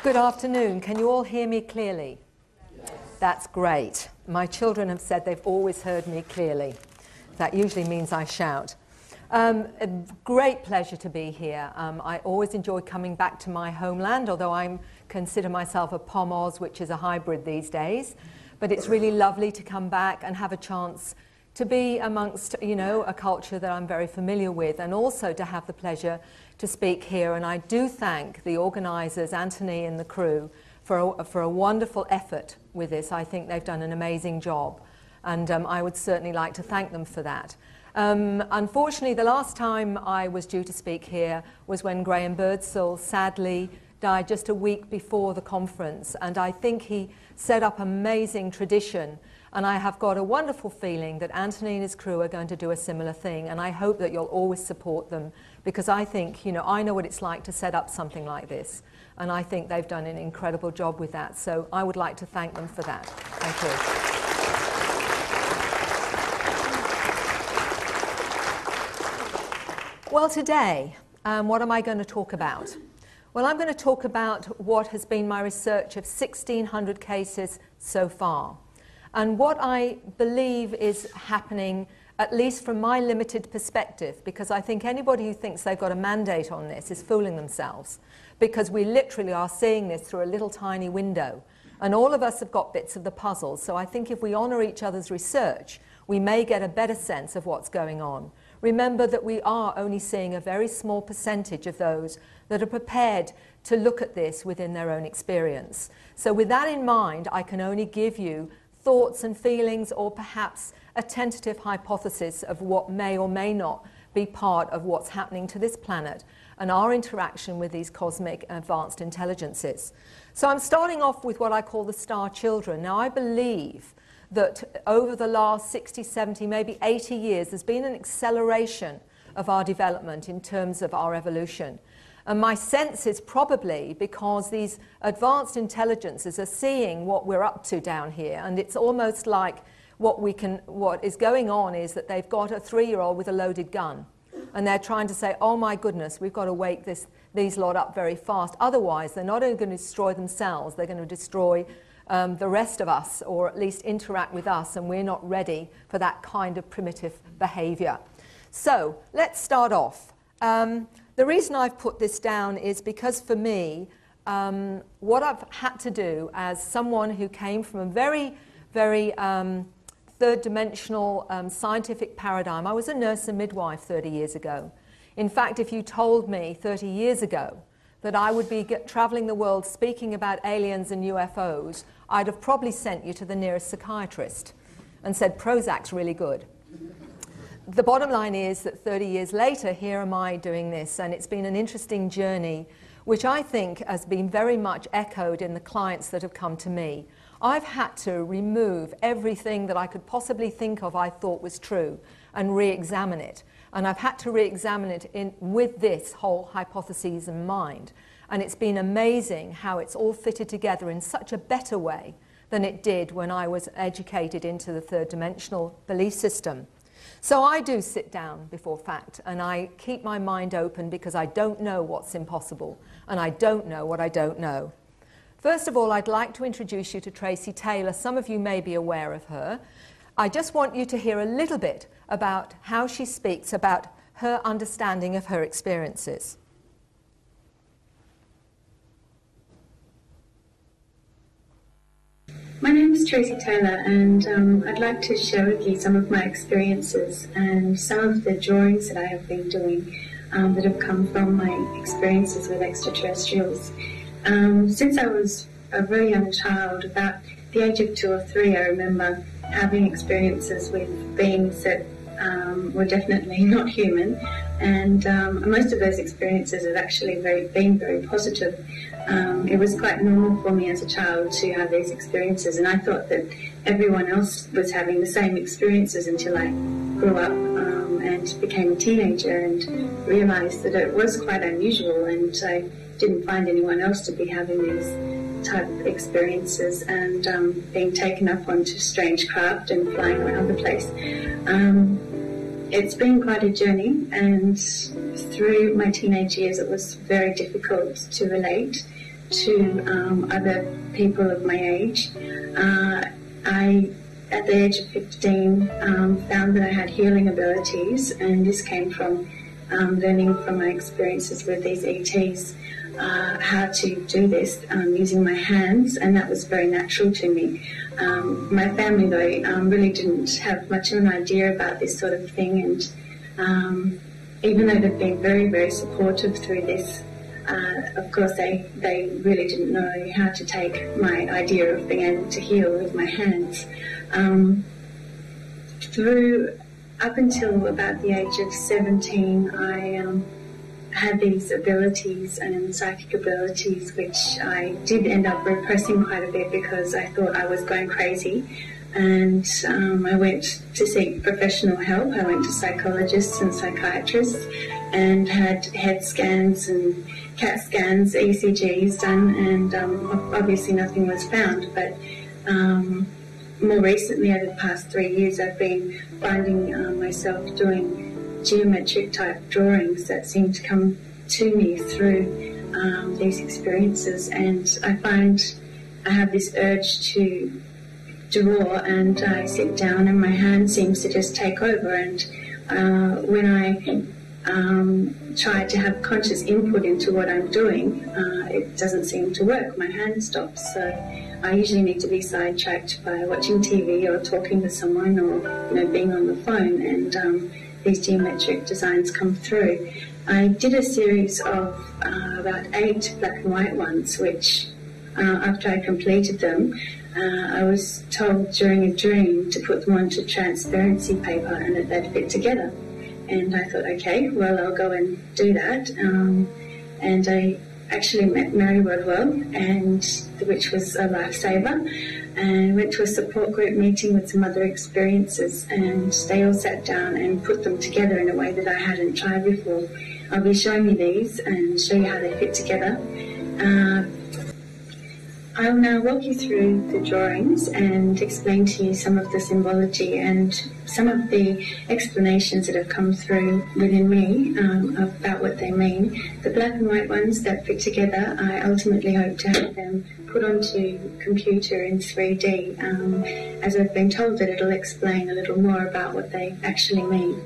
Good afternoon. Can you all hear me clearly? Yes. That's great. My children have said they've always heard me clearly. That usually means I shout. A great pleasure to be here. I always enjoy coming back to my homeland, although I consider myself a POM-Oz, which is a hybrid these days. But it's really lovely to come back and have a chance to be amongst, you know, a culture that I'm very familiar with, and also to have the pleasure to speak here. And I do thank the organisers, Anthony and the crew, for a wonderful effort with this. I think they've done an amazing job, and I would certainly like to thank them for that. Unfortunately, the last time I was due to speak here was when Graham Birdsall sadly died just a week before the conference, and I think he set up an amazing tradition, and I have got a wonderful feeling that Anthony and his crew are going to do a similar thing, and I hope that you'll always support them, because I think, you know, I know what it's like to set up something like this, and I think they've done an incredible job with that, so I would like to thank them for that. Thank you. Well, today, what am I going to talk about? Well, I'm going to talk about what has been my research of 1,600 cases so far, and what I believe is happening, at least from my limited perspective, because I think anybody who thinks they've got a mandate on this is fooling themselves, because we literally are seeing this through a little tiny window, and all of us have got bits of the puzzle. So I think if we honour each other's research, we may get a better sense of what's going on. Remember that we are only seeing a very small percentage of those that are prepared to look at this within their own experience. So with that in mind, I can only give you thoughts and feelings, or perhaps a tentative hypothesis of what may or may not be part of what's happening to this planet and our interaction with these cosmic advanced intelligences. So I'm starting off with what I call the star children. Now, I believe that over the last 60, 70, maybe 80 years, there's been an acceleration of our development in terms of our evolution. And my sense is probably because these advanced intelligences are seeing what we're up to down here, and it's almost like what is going on is that they've got a 3-year-old with a loaded gun, and they're trying to say, oh my goodness, we've got to wake these lot up very fast. Otherwise, they're not only going to destroy themselves, they're going to destroy the rest of us, or at least interact with us, and we're not ready for that kind of primitive behavior. So let's start off. The reason I've put this down is because for me, what I've had to do as someone who came from a very, very third-dimensional scientific paradigm. I was a nurse and midwife 30 years ago. In fact, if you told me 30 years ago that I would be traveling the world speaking about aliens and UFOs, I'd have probably sent you to the nearest psychiatrist and said, Prozac's really good. The bottom line is that 30 years later, here am I doing this, and it's been an interesting journey, which I think has been very much echoed in the clients that have come to me. I've had to remove everything that I could possibly think of I thought was true and re-examine it. And I've had to re-examine it with this whole hypothesis in mind. And it's been amazing how it's all fitted together in such a better way than it did when I was educated into the third-dimensional belief system. So I do sit down before fact, and I keep my mind open, because I don't know what's impossible, and I don't know what I don't know. First of all, I'd like to introduce you to Tracy Taylor. Some of you may be aware of her. I just want you to hear a little bit about how she speaks about her understanding of her experiences. My name is Tracy Taylor, and I'd like to share with you some of my experiences and some of the drawings that I have been doing that have come from my experiences with extraterrestrials. Since I was a very young child, about the age of 2 or 3, I remember having experiences with beings that were definitely not human, and most of those experiences have actually been very positive. It was quite normal for me as a child to have these experiences, and I thought that everyone else was having the same experiences until I grew up and became a teenager and realised that it was quite unusual, and I didn't find anyone else to be having these type of experiences and being taken up onto strange craft and flying around the place. It's been quite a journey, and through my teenage years it was very difficult to relate to other people of my age. I, at the age of 15, found that I had healing abilities, and this came from learning from my experiences with these ETs how to do this using my hands, and that was very natural to me. My family, though, really didn't have much of an idea about this sort of thing, and even though they've been very, very supportive through this, of course they really didn't know how to take my idea of being able to heal with my hands. Up until about the age of 17, I had these abilities and psychic abilities, which I did end up repressing quite a bit because I thought I was going crazy. And I went to seek professional help. I went to psychologists and psychiatrists and had head scans and CAT scans, ECGs done, and obviously nothing was found. But more recently, over the past 3 years, I've been finding myself doing geometric type drawings that seem to come to me through these experiences, and I find I have this urge to draw, and I sit down and my hand seems to just take over, and when I try to have conscious input into what I'm doing, it doesn't seem to work. My hand stops, so I usually need to be sidetracked by watching TV or talking to someone, or being on the phone, and these geometric designs come through. I did a series of about 8 black and white ones, which after I completed them, I was told during a dream to put them onto transparency paper and that they'd fit together. And I thought, okay, well, I'll go and do that. And I actually met Mary Rodwell, which was a lifesaver, and went to a support group meeting with some other experiences, and they all sat down and put them together in a way that I hadn't tried before. I'll be showing you these and show you how they fit together. I'll now walk you through the drawings and explain to you some of the symbology and some of the explanations that have come through within me about what they mean. The black and white ones that fit together, I ultimately hope to have them put onto computer in 3D, as I've been told that it'll explain a little more about what they actually mean.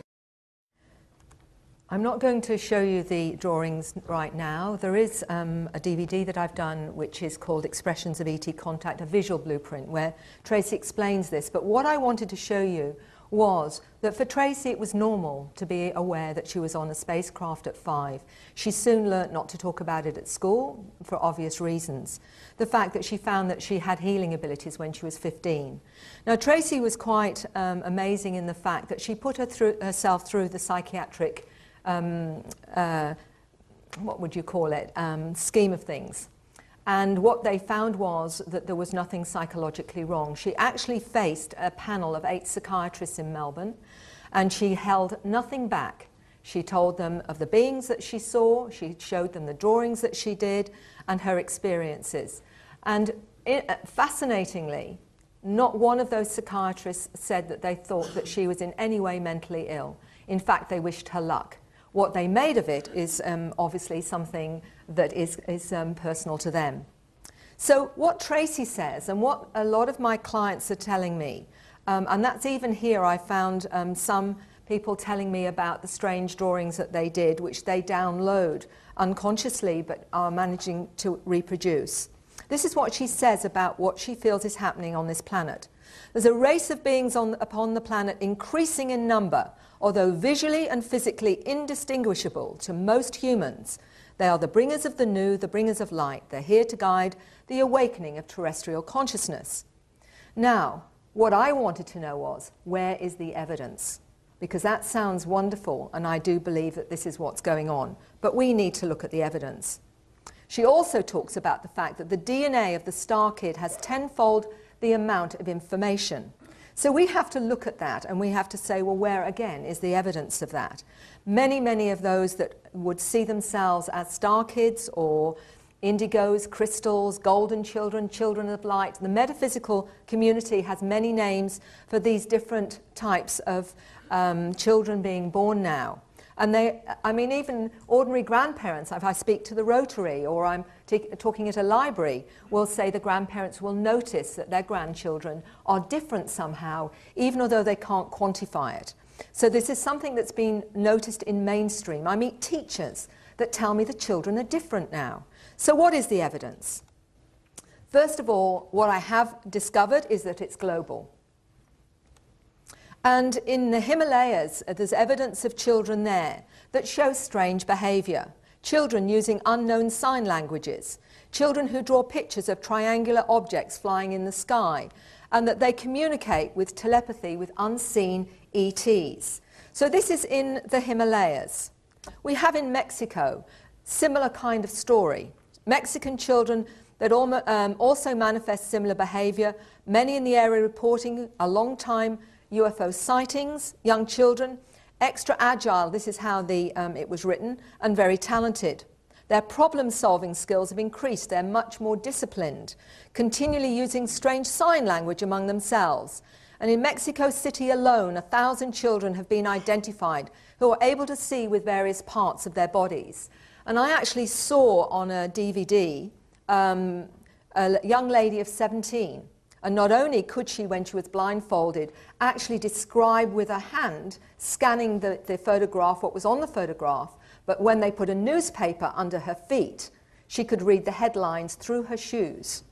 I'm not going to show you the drawings right now. There is a DVD that I've done which is called Expressions of ET Contact, a visual blueprint, where Tracy explains this. But what I wanted to show you was that for Tracy it was normal to be aware that she was on a spacecraft at 5. She soon learnt not to talk about it at school for obvious reasons. The fact that she found that she had healing abilities when she was 15. Now Tracy was quite amazing in the fact that she put herself through the psychiatric what would you call it, scheme of things. And what they found was that there was nothing psychologically wrong. She actually faced a panel of 8 psychiatrists in Melbourne, and she held nothing back. She told them of the beings that she saw, she showed them the drawings that she did, and her experiences. And fascinatingly, not one of those psychiatrists said that they thought that she was in any way mentally ill. In fact, they wished her luck. What they made of it is obviously something that is personal to them. So what Tracy says, and what a lot of my clients are telling me, and that's even here I found some people telling me about the strange drawings that they did, which they download unconsciously but are managing to reproduce. This is what she says about what she feels is happening on this planet. There's a race of beings upon the planet increasing in number, although visually and physically indistinguishable to most humans. They are the bringers of the new, the bringers of light. They're here to guide the awakening of terrestrial consciousness. Now, what I wanted to know was, where is the evidence? Because that sounds wonderful, and I do believe that this is what's going on. But we need to look at the evidence. She also talks about the fact that the DNA of the star kid has 10-fold the amount of information. So we have to look at that, and we have to say, well, where again is the evidence of that? Many of those that would see themselves as star kids or indigos, crystals, golden children, children of light. The metaphysical community has many names for these different types of children being born now. And I mean, even ordinary grandparents, if I speak to the Rotary or I'm talking at a library will say the grandparents will notice that their grandchildren are different somehow, even although they can't quantify it. So this is something that's been noticed in mainstream. I meet teachers that tell me the children are different now. So what is the evidence? First of all, what I have discovered is that it's global. And in the Himalayas, there's evidence of children there that show strange behaviour. Children using unknown sign languages. Children who draw pictures of triangular objects flying in the sky. And that they communicate with telepathy with unseen ETs. So this is in the Himalayas. We have in Mexico, similar kind of story. Mexican children that also manifest similar behaviour. Many in the area reporting a long time UFO sightings, young children, extra agile, this is how it was written, and very talented. Their problem-solving skills have increased. They're much more disciplined, continually using strange sign language among themselves. And in Mexico City alone, 1,000 children have been identified who are able to see with various parts of their bodies. And I actually saw on a DVD a young lady of 17. And not only could she, when she was blindfolded, actually describe with her hand, scanning the photograph, what was on the photograph, but when they put a newspaper under her feet, she could read the headlines through her shoes.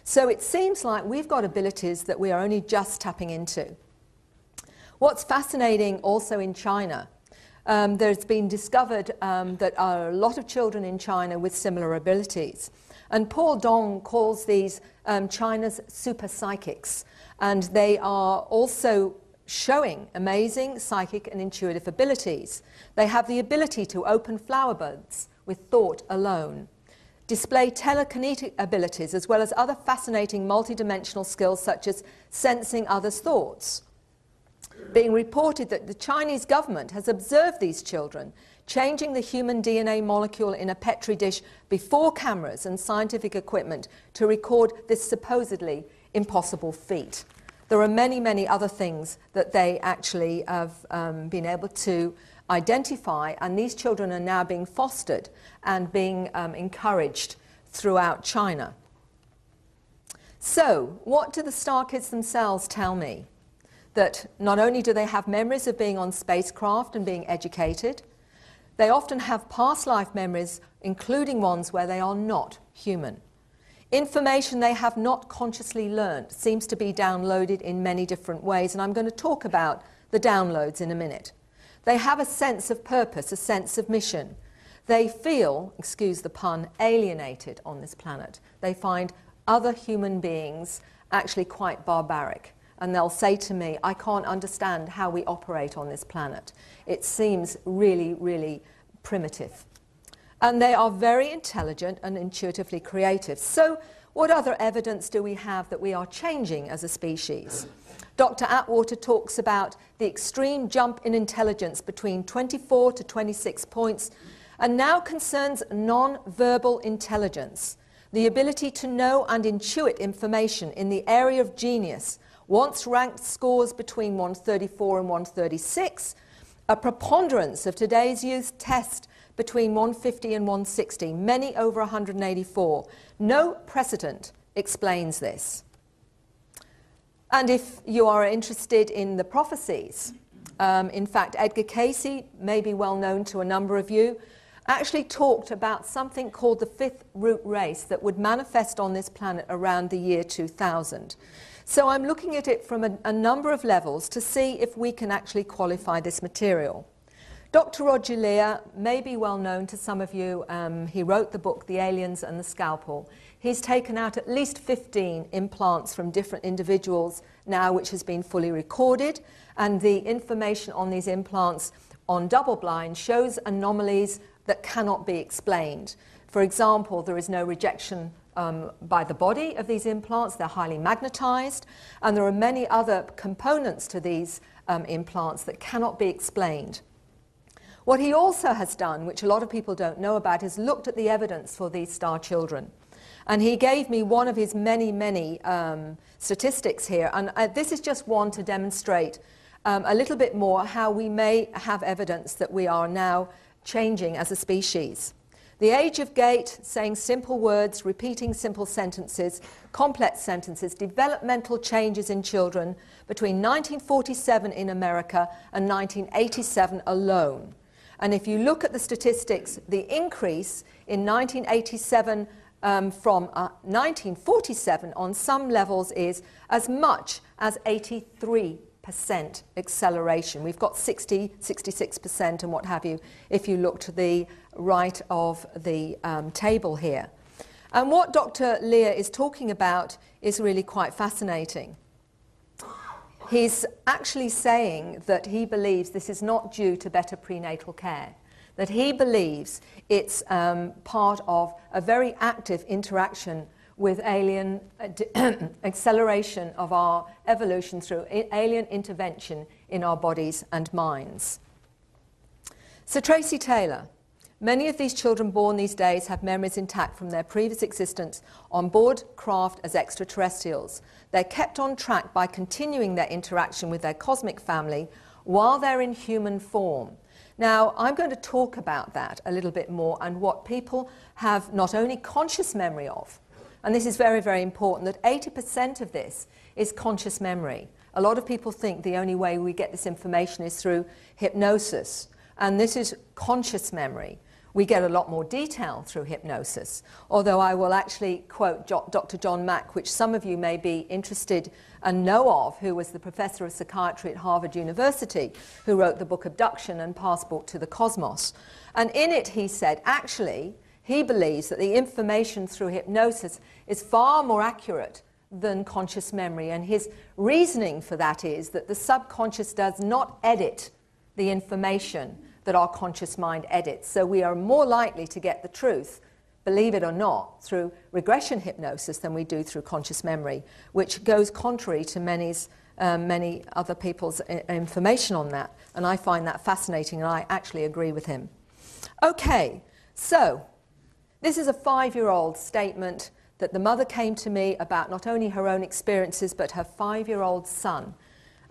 So it seems like we've got abilities that we are only just tapping into. What's fascinating also in China, there's been discovered that are a lot of children in China with similar abilities. And Paul Dong calls these China's super psychics. And they are also showing amazing psychic and intuitive abilities. They have the ability to open flower buds with thought alone, display telekinetic abilities, as well as other fascinating multidimensional skills such as sensing others' thoughts. Being reported that the Chinese government has observed these children changing the human DNA molecule in a petri dish before cameras and scientific equipment to record this supposedly impossible feat. There are many, many other things that they actually have been able to identify, and these children are now being fostered and being encouraged throughout China. So, what do the star kids themselves tell me? That not only do they have memories of being on spacecraft and being educated, they often have past life memories, including ones where they are not human. Information they have not consciously learned seems to be downloaded in many different ways, and I'm going to talk about the downloads in a minute. They have a sense of purpose, a sense of mission. They feel, excuse the pun, alienated on this planet. They find other human beings actually quite barbaric. And they'll say to me, I can't understand how we operate on this planet. It seems really, really primitive. And they are very intelligent and intuitively creative. So what other evidence do we have that we are changing as a species? Dr. Atwater talks about the extreme jump in intelligence between 24 to 26 points, and now concerns non-verbal intelligence, the ability to know and intuit information in the area of genius, once ranked scores between 134 and 136, a preponderance of today's youth test between 150 and 160, many over 184. No precedent explains this. And if you are interested in the prophecies, in fact, Edgar Cayce, may be well known to a number of you, actually talked about something called the fifth root race that would manifest on this planet around the year 2000. So I'm looking at it from a number of levels to see if we can actually qualify this material. Dr. Roger Lear may be well known to some of you. He wrote the book, The Aliens and the Scalpel. He's taken out at least 15 implants from different individuals now, which has been fully recorded. And the information on these implants on double blind shows anomalies that cannot be explained. For example, there is no rejection by the body of these implants. They're highly magnetized, and there are many other components to these implants that cannot be explained. What he also has done, which a lot of people don't know about, is looked at the evidence for these star children. And he gave me one of his many, many statistics here, and this is just one to demonstrate a little bit more how we may have evidence that we are now changing as a species. The age of gait, saying simple words, repeating simple sentences, complex sentences, developmental changes in children between 1947 in America and 1987 alone. And if you look at the statistics, the increase in 1987 from 1947 on some levels is as much as 83% acceleration. We've got 60, 66% and what have you if you look to the right of the table here. And what Dr. Lear is talking about is really quite fascinating. He's actually saying that he believes this is not due to better prenatal care, that he believes it's part of a very active interaction with alien acceleration of our evolution through alien intervention in our bodies and minds. So Tracy Taylor, many of these children born these days have memories intact from their previous existence on board craft as extraterrestrials. They're kept on track by continuing their interaction with their cosmic family while they're in human form. Now, I'm going to talk about that a little bit more and what people have not only conscious memory of, and this is very, very important, that 80% of this is conscious memory. A lot of people think the only way we get this information is through hypnosis, and this is conscious memory. We get a lot more detail through hypnosis, although I will actually quote Dr. John Mack, which some of you may be interested and know of, who was the professor of psychiatry at Harvard University, who wrote the book Abduction and Passport to the Cosmos. And in it he said, actually, he believes that the information through hypnosis is far more accurate than conscious memory. And his reasoning for that is that the subconscious does not edit the information that our conscious mind edits. So we are more likely to get the truth, believe it or not, through regression hypnosis than we do through conscious memory, which goes contrary to many other people's information on that. And I find that fascinating, and I actually agree with him. Okay, so this is a 5-year-old statement that the mother came to me about not only her own experiences, but her 5-year-old son.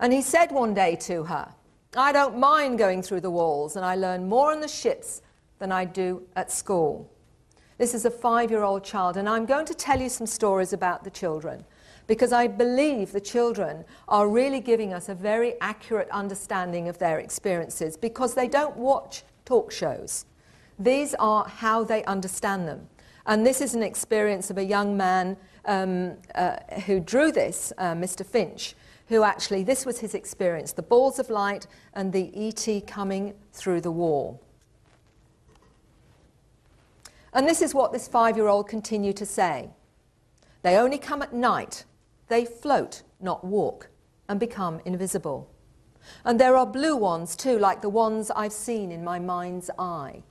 And he said one day to her, "I don't mind going through the walls, and I learn more on the ships than I do at school." This is a 5-year-old child, and I'm going to tell you some stories about the children, because I believe the children are really giving us a very accurate understanding of their experiences, because they don't watch talk shows. These are how they understand them. And this is an experience of a young man who drew this, Mr. Finch, who actually, this was his experience, the balls of light and the ET coming through the wall. And this is what this 5-year-old continued to say. They only come at night. They float, not walk, and become invisible. And there are blue ones too, like the ones I've seen in my mind's eye.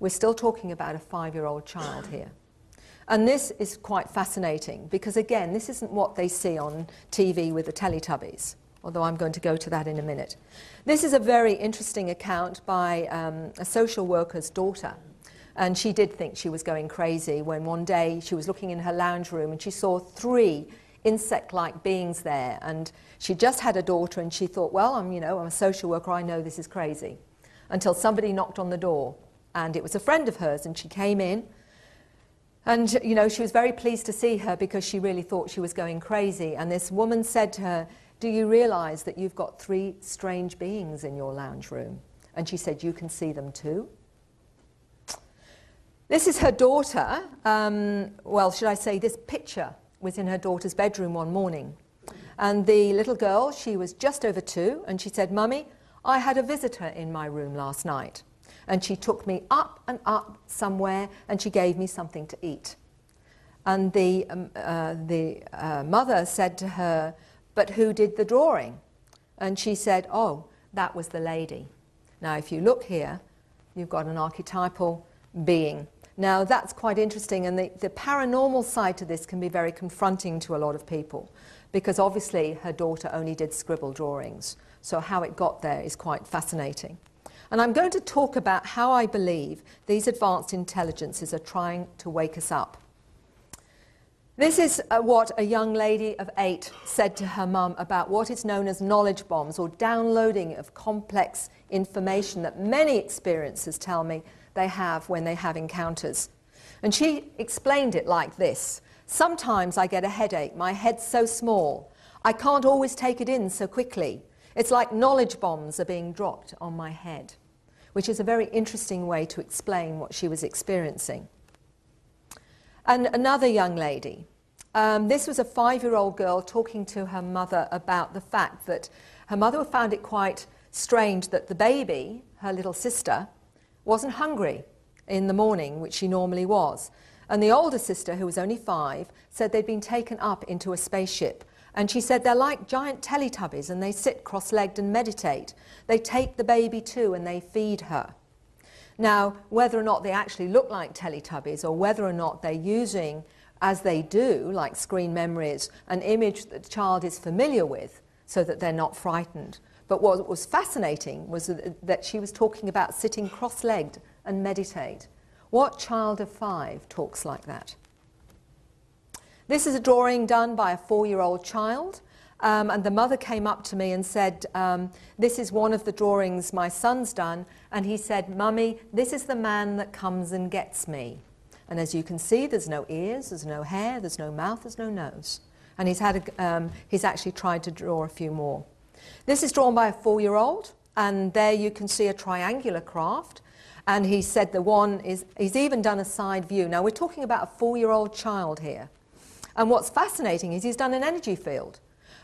We're still talking about a 5-year-old child here. And this is quite fascinating because, again, this isn't what they see on TV with the Teletubbies, although I'm going to go to that in a minute. This is a very interesting account by a social worker's daughter. And she did think she was going crazy when one day she was looking in her lounge room and she saw 3 insect-like beings there. And she just had a daughter and she thought, well, I'm a social worker, I know this is crazy. Until somebody knocked on the door. And it was a friend of hers, and she came in. And, she was very pleased to see her because she really thought she was going crazy. And this woman said to her, "Do you realize that you've got 3 strange beings in your lounge room?" And she said, "You can see them too?" This is her daughter. Well, should I say this picture was in her daughter's bedroom one morning. And the little girl, she was just over 2, and she said, "Mummy, I had a visitor in my room last night. And she took me up and up somewhere, and she gave me something to eat." And the mother said to her, "But who did the drawing?" And she said, "Oh, that was the lady." Now, if you look here, you've got an archetypal being. Now, that's quite interesting, and the paranormal side to this can be very confronting to a lot of people, because obviously her daughter only did scribble drawings. So how it got there is quite fascinating. And I'm going to talk about how I believe these advanced intelligences are trying to wake us up. This is what a young lady of 8 said to her mum about what is known as knowledge bombs, or downloading of complex information that many experiencers tell me they have when they have encounters. And she explained it like this: sometimes I get a headache, my head's so small, I can't always take it in so quickly. It's like knowledge bombs are being dropped on my head, which is a very interesting way to explain what she was experiencing. And another young lady, this was a 5-year-old girl talking to her mother about the fact that her mother found it quite strange that the baby, her little sister, wasn't hungry in the morning, which she normally was. And the older sister, who was only 5, said they'd been taken up into a spaceship. And she said they're like giant Teletubbies and they sit cross-legged and meditate. They take the baby too and they feed her. Now, whether or not they actually look like Teletubbies or whether or not they're using, as they do, like screen memories, an image that the child is familiar with so that they're not frightened. But what was fascinating was that she was talking about sitting cross-legged and meditate. What child of 5 talks like that? This is a drawing done by a 4-year-old child, and the mother came up to me and said, this is one of the drawings my son's done, and he said, "Mummy, this is the man that comes and gets me." And as you can see, there's no ears, there's no hair, there's no mouth, there's no nose. And he's actually tried to draw a few more. This is drawn by a 4-year-old, and there you can see a triangular craft. And he said he's even done a side view. Now we're talking about a 4-year-old child here. And what's fascinating is he's done an energy field.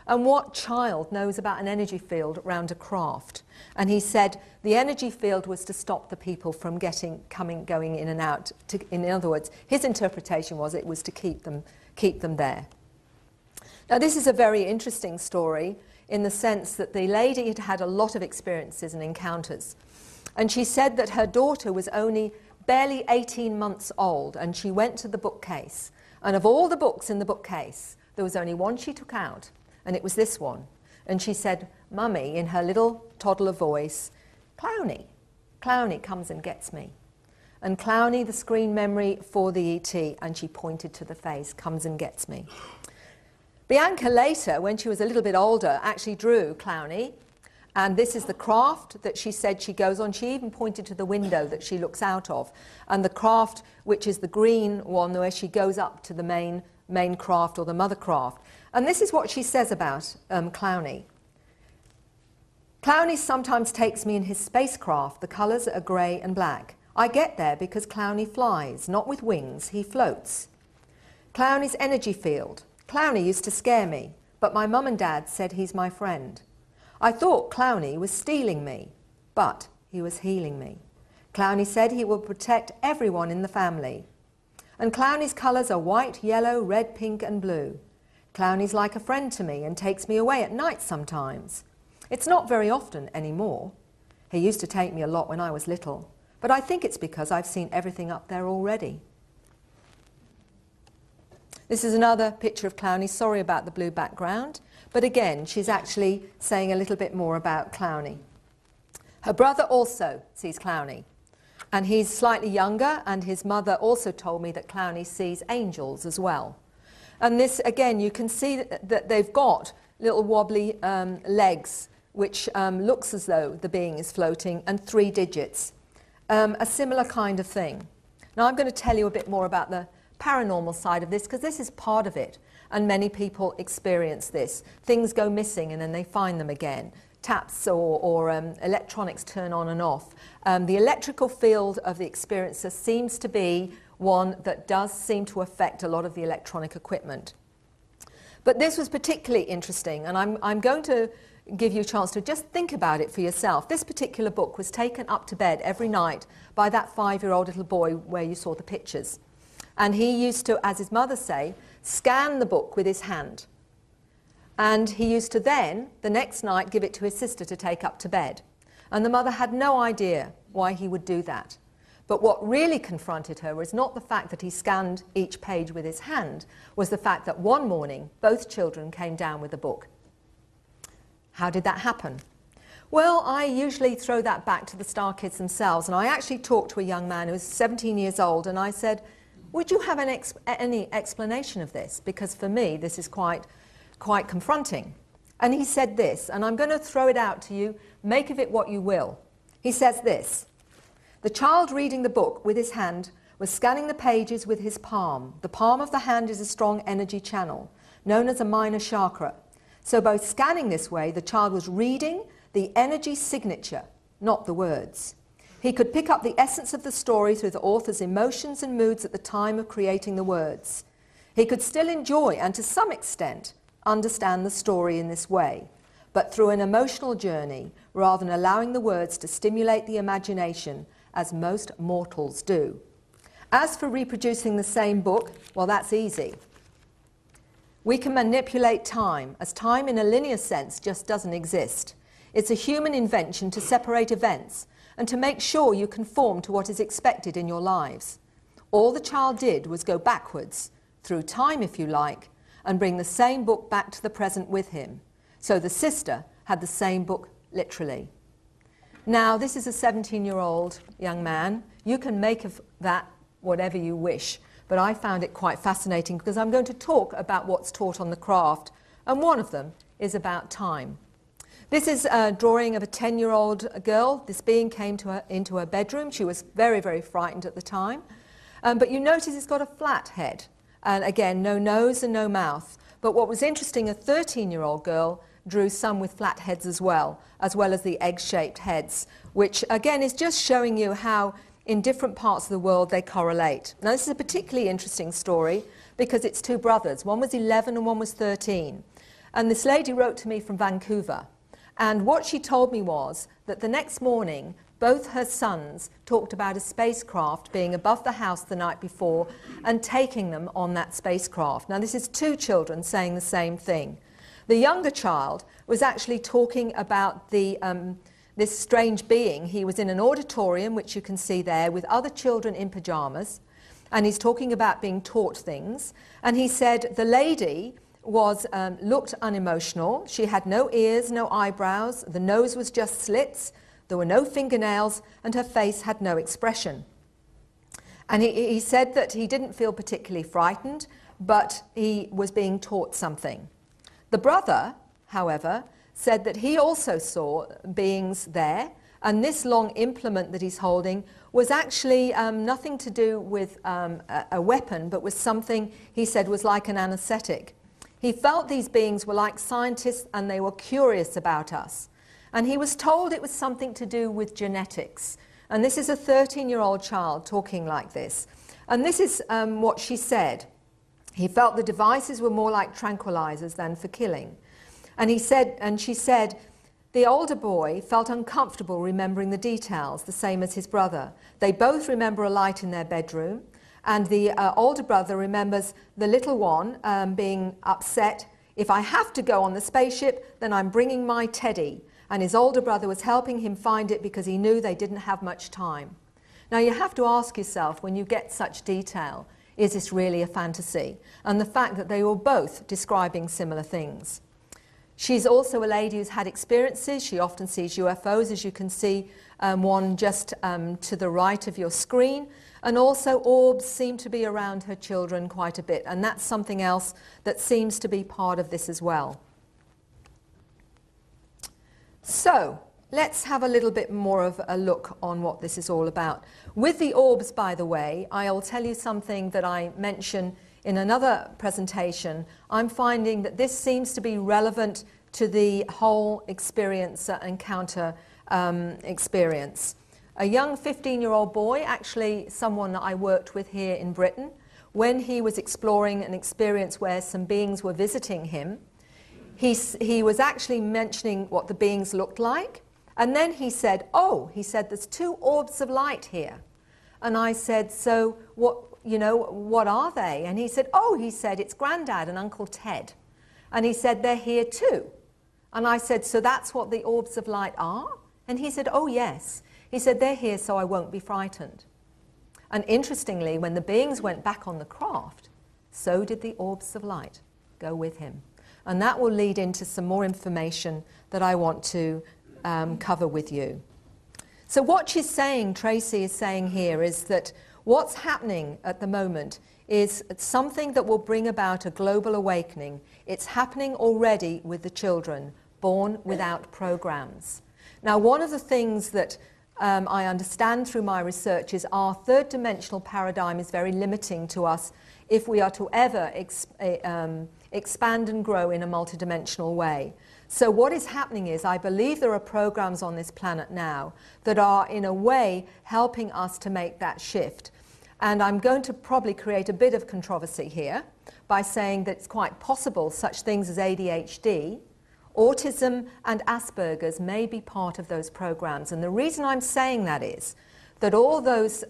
And what child knows about an energy field around a craft? And he said the energy field was to stop the people from going in and out. In other words, his interpretation was it was to keep them there. Now this is a very interesting story in the sense that the lady had had a lot of experiences and encounters. And she said that her daughter was only barely 18 months old, and she went to the bookcase. And of all the books in the bookcase, there was only one she took out, and it was this one. And she said, "Mummy," in her little toddler voice, "Clowny, Clowny comes and gets me." And Clowny, the screen memory for the ET, and she pointed to the face, "comes and gets me." Bianca later, when she was a little bit older, actually drew Clowny. And this is the craft that she said she goes on. She even pointed to the window that she looks out of. And the craft, which is the green one, where she goes up to the main craft or the mother craft. And this is what she says about Clowny. "Clowny sometimes takes me in his spacecraft. The colours are grey and black. I get there because Clowny flies, not with wings, he floats. Clowny's energy field. Clowny used to scare me, but my mum and dad said he's my friend. I thought Clowny was stealing me, but he was healing me. Clowny said he will protect everyone in the family. And Clowny's colours are white, yellow, red, pink and blue. Clowny's like a friend to me and takes me away at night sometimes. It's not very often anymore. He used to take me a lot when I was little, but I think it's because I've seen everything up there already." This is another picture of Clowny. Sorry about the blue background. But again, she's actually saying a little bit more about Clowny. Her brother also sees Clowny. And he's slightly younger, and his mother also told me that Clowny sees angels as well. And this, again, you can see that they've got little wobbly legs, which looks as though the being is floating, and 3 digits. A similar kind of thing. Now I'm going to tell you a bit more about the paranormal side of this, because this is part of it, and many people experience this. Things go missing and then they find them again. Taps or electronics turn on and off. The electrical field of the experiencer seems to be one that does seem to affect a lot of the electronic equipment. But this was particularly interesting, and I'm going to give you a chance to just think about it for yourself. This particular book was taken up to bed every night by that 5-year-old little boy where you saw the pictures. And he used to, as his mother say, scan the book with his hand. And he used to then, the next night, give it to his sister to take up to bed. And the mother had no idea why he would do that. But what really confronted her was not the fact that he scanned each page with his hand, was the fact that one morning both children came down with the book. How did that happen? Well, I usually throw that back to the Star Kids themselves, and I actually talked to a young man who was 17 years old, and I said, "Would you have any explanation of this? Because for me, this is quite confronting." And he said this, and I'm going to throw it out to you, make of it what you will. He says this: The child reading the book with his hand was scanning the pages with his palm. The palm of the hand is a strong energy channel, known as a minor chakra. So by scanning this way, the child was reading the energy signature, not the words. He could pick up the essence of the story through the author's emotions and moods at the time of creating the words. He could still enjoy and to some extent understand the story in this way, but through an emotional journey rather than allowing the words to stimulate the imagination as most mortals do. As for reproducing the same book, well, that's easy. We can manipulate time, as time in a linear sense just doesn't exist. It's a human invention to separate events and to make sure you conform to what is expected in your lives. All the child did was go backwards, through time if you like, and bring the same book back to the present with him. So the sister had the same book literally. Now, this is a 17-year-old young man. You can make of that whatever you wish, but I found it quite fascinating because I'm going to talk about what's taught on the craft, and one of them is about time. This is a drawing of a 10-year-old girl. This being came into her bedroom. She was very, very frightened at the time. But you notice it's got a flat head. And again, no nose and no mouth. But what was interesting, a 13-year-old girl drew some with flat heads as well as the egg-shaped heads, which again is just showing you how in different parts of the world they correlate. Now, this is a particularly interesting story because it's two brothers. One was 11 and one was 13. And this lady wrote to me from Vancouver. And what she told me was that the next morning, both her sons talked about a spacecraft being above the house the night before and taking them on that spacecraft. Now, this is two children saying the same thing. The younger child was actually talking about this strange being. He was in an auditorium, which you can see there, with other children in pyjamas, and he's talking about being taught things. And he said the lady looked unemotional. She had no ears, no eyebrows, the nose was just slits, there were no fingernails, and her face had no expression. And he said that he didn't feel particularly frightened, but he was being taught something. The brother, however, said that he also saw beings there, and this long implement that he's holding was actually nothing to do with a weapon, but was something he said was like an anesthetic. He felt these beings were like scientists and they were curious about us. And he was told it was something to do with genetics. And this is a 13-year-old child talking like this. And this is what she said. He felt the devices were more like tranquilizers than for killing. And she said, the older boy felt uncomfortable remembering the details, the same as his brother. They both remember a light in their bedroom. And the older brother remembers the little one being upset. If I have to go on the spaceship, then I'm bringing my teddy. And his older brother was helping him find it because he knew they didn't have much time. Now, you have to ask yourself, when you get such detail, is this really a fantasy? And the fact that they were both describing similar things. She's also a lady who's had experiences. She often sees UFOs, as you can see one just to the right of your screen. And also orbs seem to be around her children quite a bit. And that's something else that seems to be part of this as well. So let's have a little bit more of a look on what this is all about. With the orbs, by the way, I'll tell you something that I mentioned in another presentation. I'm finding that this seems to be relevant to the whole experiencer encounter experience. A young 15-year-old boy, actually someone that I worked with here in Britain, when he was exploring an experience where some beings were visiting him, he was actually mentioning what the beings looked like. And then he said, there's two orbs of light here. And I said, so what are they? And he said, it's Grandad and Uncle Ted. And he said, they're here too. And I said, so that's what the orbs of light are? And he said, oh yes. He said, they're here so I won't be frightened. And interestingly, when the beings went back on the craft, so did the orbs of light go with him. And that will lead into some more information that I want to cover with you. So what she's saying, Tracy is saying here, is that what's happening at the moment is something that will bring about a global awakening. It's happening already with the children born without programs. Now, one of the things that I understand through my research is our third dimensional paradigm is very limiting to us if we are to ever expand and grow in a multidimensional way. So what is happening is I believe there are programs on this planet now that are in a way helping us to make that shift. And I'm going to probably create a bit of controversy here by saying that it's quite possible such things as ADHD, autism and Asperger's may be part of those programs. And the reason I'm saying that is that all those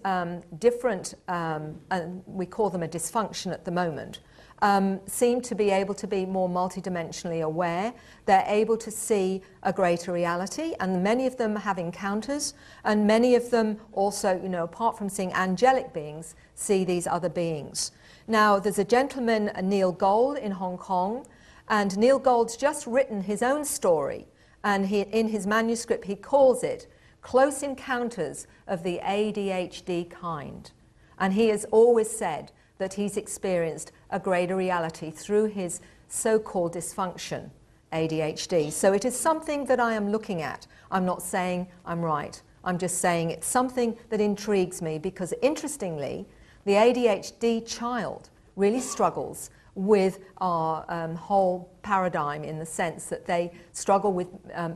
different, and we call them a dysfunction at the moment, seem to be able to be more multidimensionally aware. They're able to see a greater reality, and many of them have encounters, and many of them also, you know, apart from seeing angelic beings, see these other beings. Now, there's a gentleman, Neil Gold, in Hong Kong, and Neil Gold's just written his own story, and in his manuscript he calls it Close Encounters of the ADHD Kind. And he has always said that he's experienced a greater reality through his so-called dysfunction, ADHD. So it is something that I am looking at. I'm not saying I'm right. I'm just saying it's something that intrigues me because, interestingly, the ADHD child really struggles with our whole paradigm in the sense that they struggle with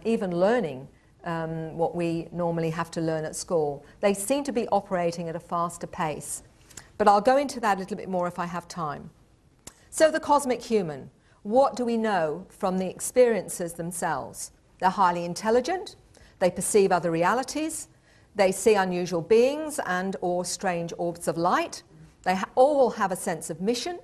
even learning what we normally have to learn at school. They seem to be operating at a faster pace. But I'll go into that a little bit more if I have time. So the cosmic human, what do we know from the experiences themselves? They're highly intelligent, they perceive other realities, they see unusual beings and or strange orbs of light, they all have a sense of mission,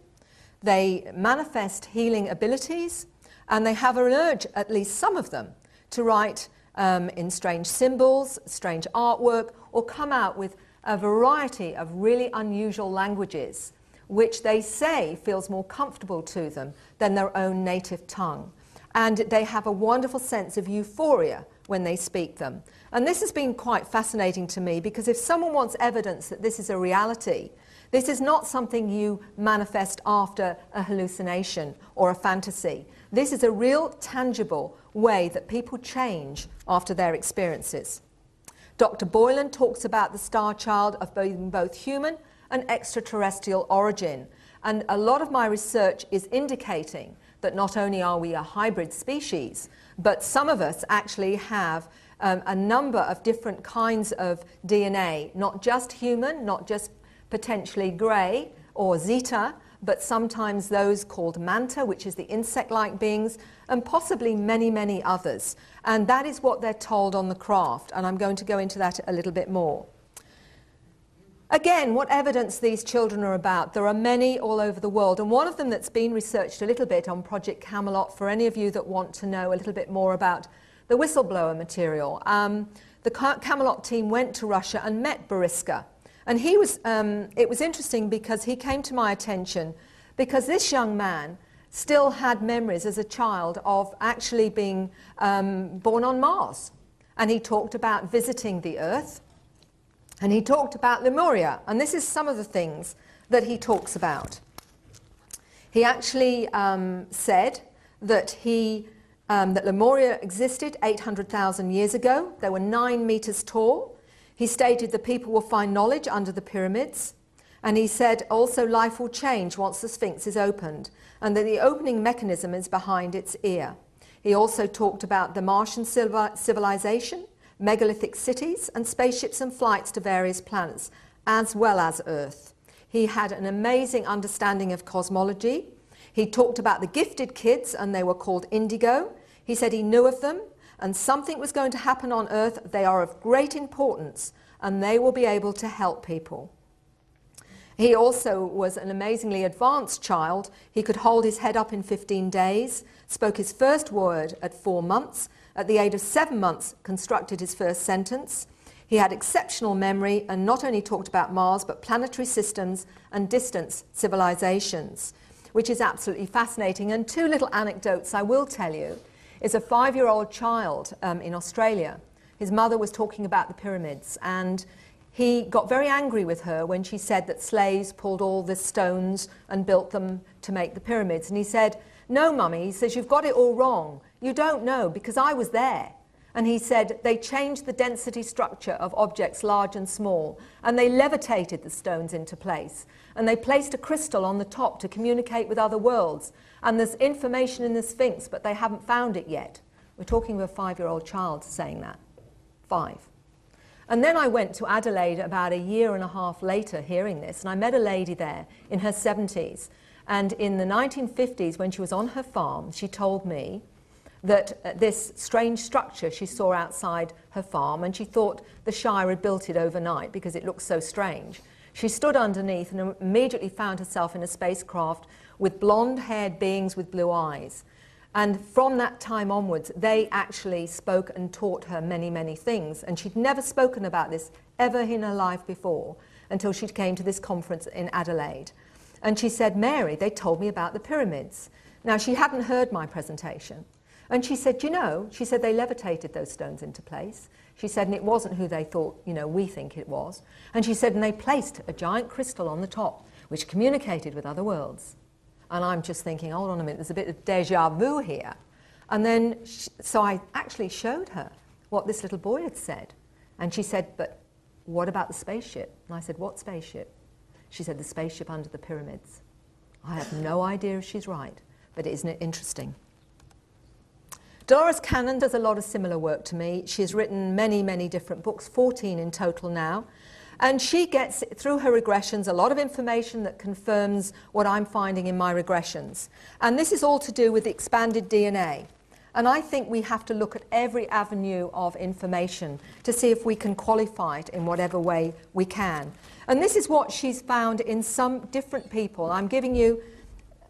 they manifest healing abilities, and they have an urge, at least some of them, to write in strange symbols, strange artwork, or come out with a variety of really unusual languages, which they say feels more comfortable to them than their own native tongue. And they have a wonderful sense of euphoria when they speak them. And this has been quite fascinating to me because if someone wants evidence that this is a reality, this is not something you manifest after a hallucination or a fantasy. This is a real, tangible way that people change after their experiences. Dr. Boylan talks about the star child of both human and extraterrestrial origin. And a lot of my research is indicating that not only are we a hybrid species, but some of us actually have a number of different kinds of DNA, not just human, not just potentially grey or zeta, but sometimes those called manta, which is the insect-like beings, and possibly many, many others. And that is what they're told on the craft, and I'm going to go into that a little bit more. Again, what evidence these children are about. There are many all over the world, and one of them that's been researched a little bit on Project Camelot, for any of you that want to know a little bit more about the whistleblower material. The Camelot team went to Russia and met Boriska. And he was, it was interesting because he came to my attention because this young man still had memories as a child of actually being born on Mars. And he talked about visiting the Earth. And he talked about Lemuria. And this is some of the things that he talks about. He actually said that, that Lemuria existed 800,000 years ago. They were 9 meters tall. He stated the people will find knowledge under the pyramids. And he said also life will change once the Sphinx is opened, and that the opening mechanism is behind its ear. He also talked about the Martian civilization, megalithic cities, and spaceships and flights to various planets, as well as Earth. He had an amazing understanding of cosmology. He talked about the gifted kids, and they were called indigo. He said he knew of them, and something was going to happen on Earth. They are of great importance, and they will be able to help people. He also was an amazingly advanced child. He could hold his head up in 15 days, spoke his first word at 4 months. At the age of 7 months, constructed his first sentence. He had exceptional memory and not only talked about Mars, but planetary systems and distant civilizations, which is absolutely fascinating. And 2 little anecdotes I will tell you. Is a 5-year-old child in Australia. His mother was talking about the pyramids, and he got very angry with her when she said that slaves pulled all the stones and built them to make the pyramids. And he said, "No, Mummy," he says, "you've got it all wrong. You don't know, because I was there. And he said they changed the density structure of objects large and small, and they levitated the stones into place. And they placed a crystal on the top to communicate with other worlds. And there's information in the Sphinx, but they haven't found it yet. We're talking of a 5-year-old child saying that. 5. And then I went to Adelaide about a year and a half later hearing this, and I met a lady there in her 70s. And in the 1950s, when she was on her farm, she told me that this strange structure she saw outside her farm, and she thought the Shire had built it overnight because it looked so strange. She stood underneath and immediately found herself in a spacecraft with blonde-haired beings with blue eyes. And from that time onwards, they actually spoke and taught her many, many things. And she'd never spoken about this ever in her life before until she came to this conference in Adelaide. And she said, Mary, they told me about the pyramids. Now, she hadn't heard my presentation. And she said, you know, she said they levitated those stones into place. She said, and it wasn't who they thought, you know, we think it was. And she said, and they placed a giant crystal on the top, which communicated with other worlds. And I'm just thinking, hold on a minute, there's a bit of déjà vu here. And then, so I actually showed her what this little boy had said. And she said, but what about the spaceship? And I said, what spaceship? She said, the spaceship under the pyramids. I have no idea if she's right, but isn't it interesting? Dolores Cannon does a lot of similar work to me. She's written many, many different books, 14 in total now. And she gets, through her regressions, a lot of information that confirms what I'm finding in my regressions. And this is all to do with the expanded DNA. And I think we have to look at every avenue of information to see if we can qualify it in whatever way we can. And this is what she's found in some different people. I'm giving you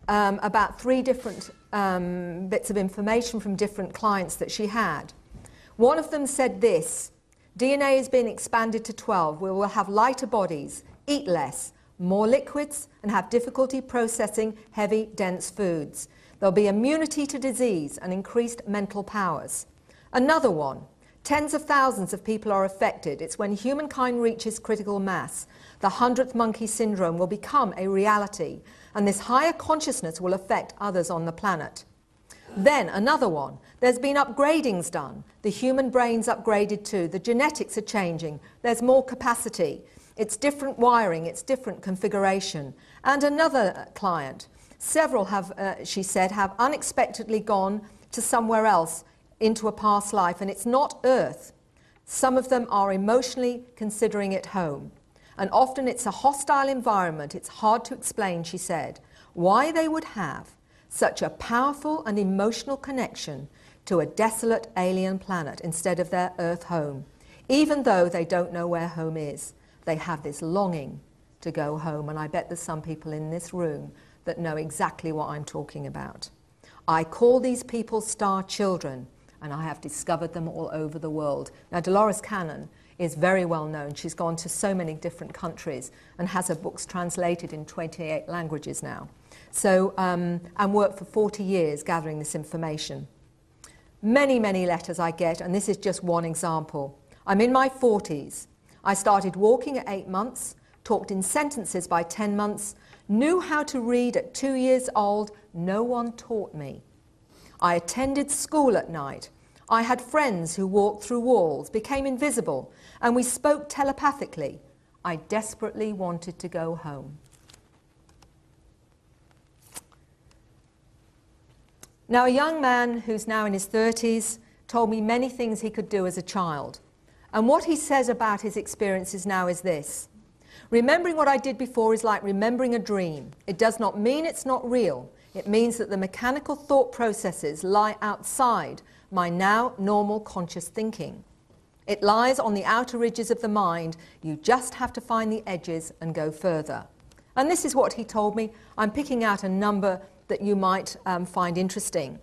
about 3 different bits of information from different clients that she had. One of them said this: DNA is being expanded to 12. We will have lighter bodies, eat less, more liquids, and have difficulty processing heavy, dense foods. There'll be immunity to disease and increased mental powers. Another one: tens of thousands of people are affected. It's when humankind reaches critical mass. The 100th monkey syndrome will become a reality, and this higher consciousness will affect others on the planet. Then another one: there's been upgradings done. The human brain's upgraded too. The genetics are changing. There's more capacity. It's different wiring. It's different configuration. And another client: several have, she said, have unexpectedly gone to somewhere else into a past life, and it's not Earth. Some of them are emotionally considering it home. And often it's a hostile environment. It's hard to explain, she said, why they would have such a powerful and emotional connection to a desolate alien planet instead of their Earth home. Even though they don't know where home is, they have this longing to go home. And I bet there's some people in this room that know exactly what I'm talking about. I call these people star children, and I have discovered them all over the world. Now, Dolores Cannon is very well known. She's gone to so many different countries and has her books translated in 28 languages now. So, and worked for 40 years gathering this information. Many, many letters I get, and this is just one example. I'm in my 40s. I started walking at 8 months, talked in sentences by 10 months, knew how to read at 2 years old. No one taught me. I attended school at night. I had friends who walked through walls, became invisible, and we spoke telepathically. I desperately wanted to go home. Now, a young man who's now in his 30s told me many things he could do as a child. And what he says about his experiences now is this: remembering what I did before is like remembering a dream. It does not mean it's not real. It means that the mechanical thought processes lie outside my now normal conscious thinking. It lies on the outer ridges of the mind. You just have to find the edges and go further. And this is what he told me. I'm picking out a number that you might find interesting.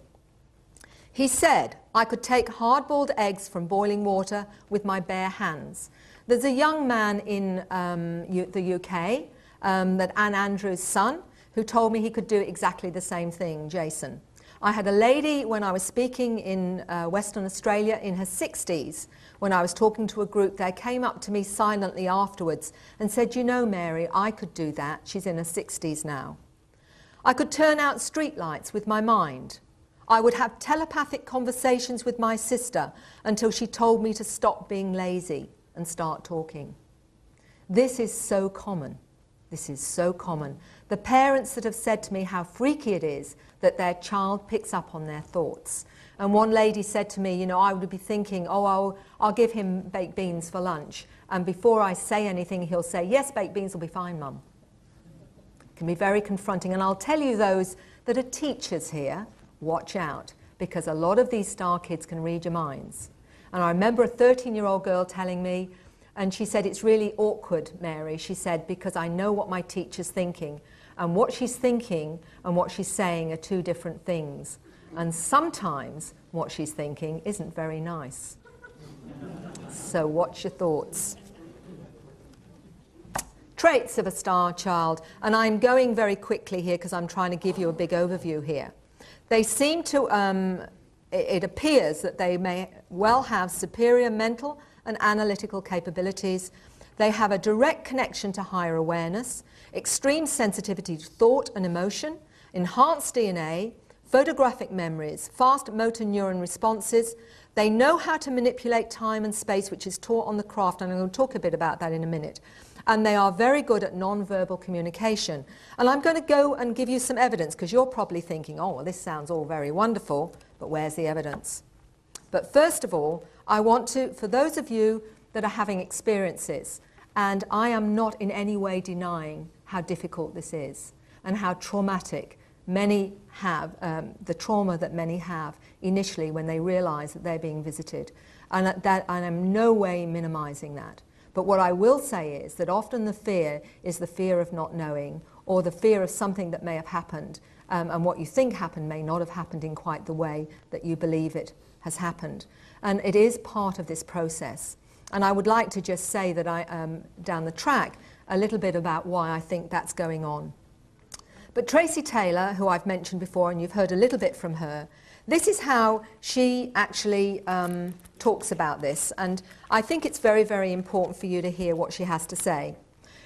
He said, I could take hard-boiled eggs from boiling water with my bare hands. There's a young man in the UK, that Anne Andrews' son, who told me he could do exactly the same thing, Jason. I had a lady when I was speaking in Western Australia in her 60s, when I was talking to a group there, came up to me silently afterwards and said, you know, Mary, I could do that. She's in her 60s now. I could turn out street lights with my mind. I would have telepathic conversations with my sister until she told me to stop being lazy and start talking. This is so common. This is so common. The parents that have said to me how freaky it is that their child picks up on their thoughts. And one lady said to me, you know, I would be thinking, oh, I'll give him baked beans for lunch. And before I say anything, he'll say, yes, baked beans will be fine, Mum. It can be very confronting. And I'll tell you, those that are teachers here, watch out, because a lot of these star kids can read your minds. And I remember a 13-year-old girl telling me, and she said, it's really awkward, Mary, she said, because I know what my teacher's thinking. And what she's thinking and what she's saying are two different things. And sometimes what she's thinking isn't very nice. So watch your thoughts. Traits of a star child. And I'm going very quickly here because I'm trying to give you a big overview here. They seem to, it appears that they may well have superior mental and analytical capabilities. They have a direct connection to higher awareness, extreme sensitivity to thought and emotion, enhanced DNA, photographic memories, fast motor neuron responses. They know how to manipulate time and space, which is taught on the craft, and I'm going to talk a bit about that in a minute. And they are very good at non-verbal communication. And I'm going to go and give you some evidence, because you're probably thinking, oh, well, this sounds all very wonderful, but where's the evidence? But first of all, I want to, for those of you that are having experiences, and I am not in any way denying how difficult this is and how traumatic many have, the trauma that many have initially when they realize that they're being visited. And I'm in no way minimizing that. But what I will say is that often the fear is the fear of not knowing, or the fear of something that may have happened, and what you think happened may not have happened in quite the way that you believe it has happened. And it is part of this process. And I would like to just say that down the track a little bit about why I think that's going on. But Tracy Taylor, who I've mentioned before, and you've heard a little bit from her, this is how she actually talks about this. And I think it's very, very important for you to hear what she has to say.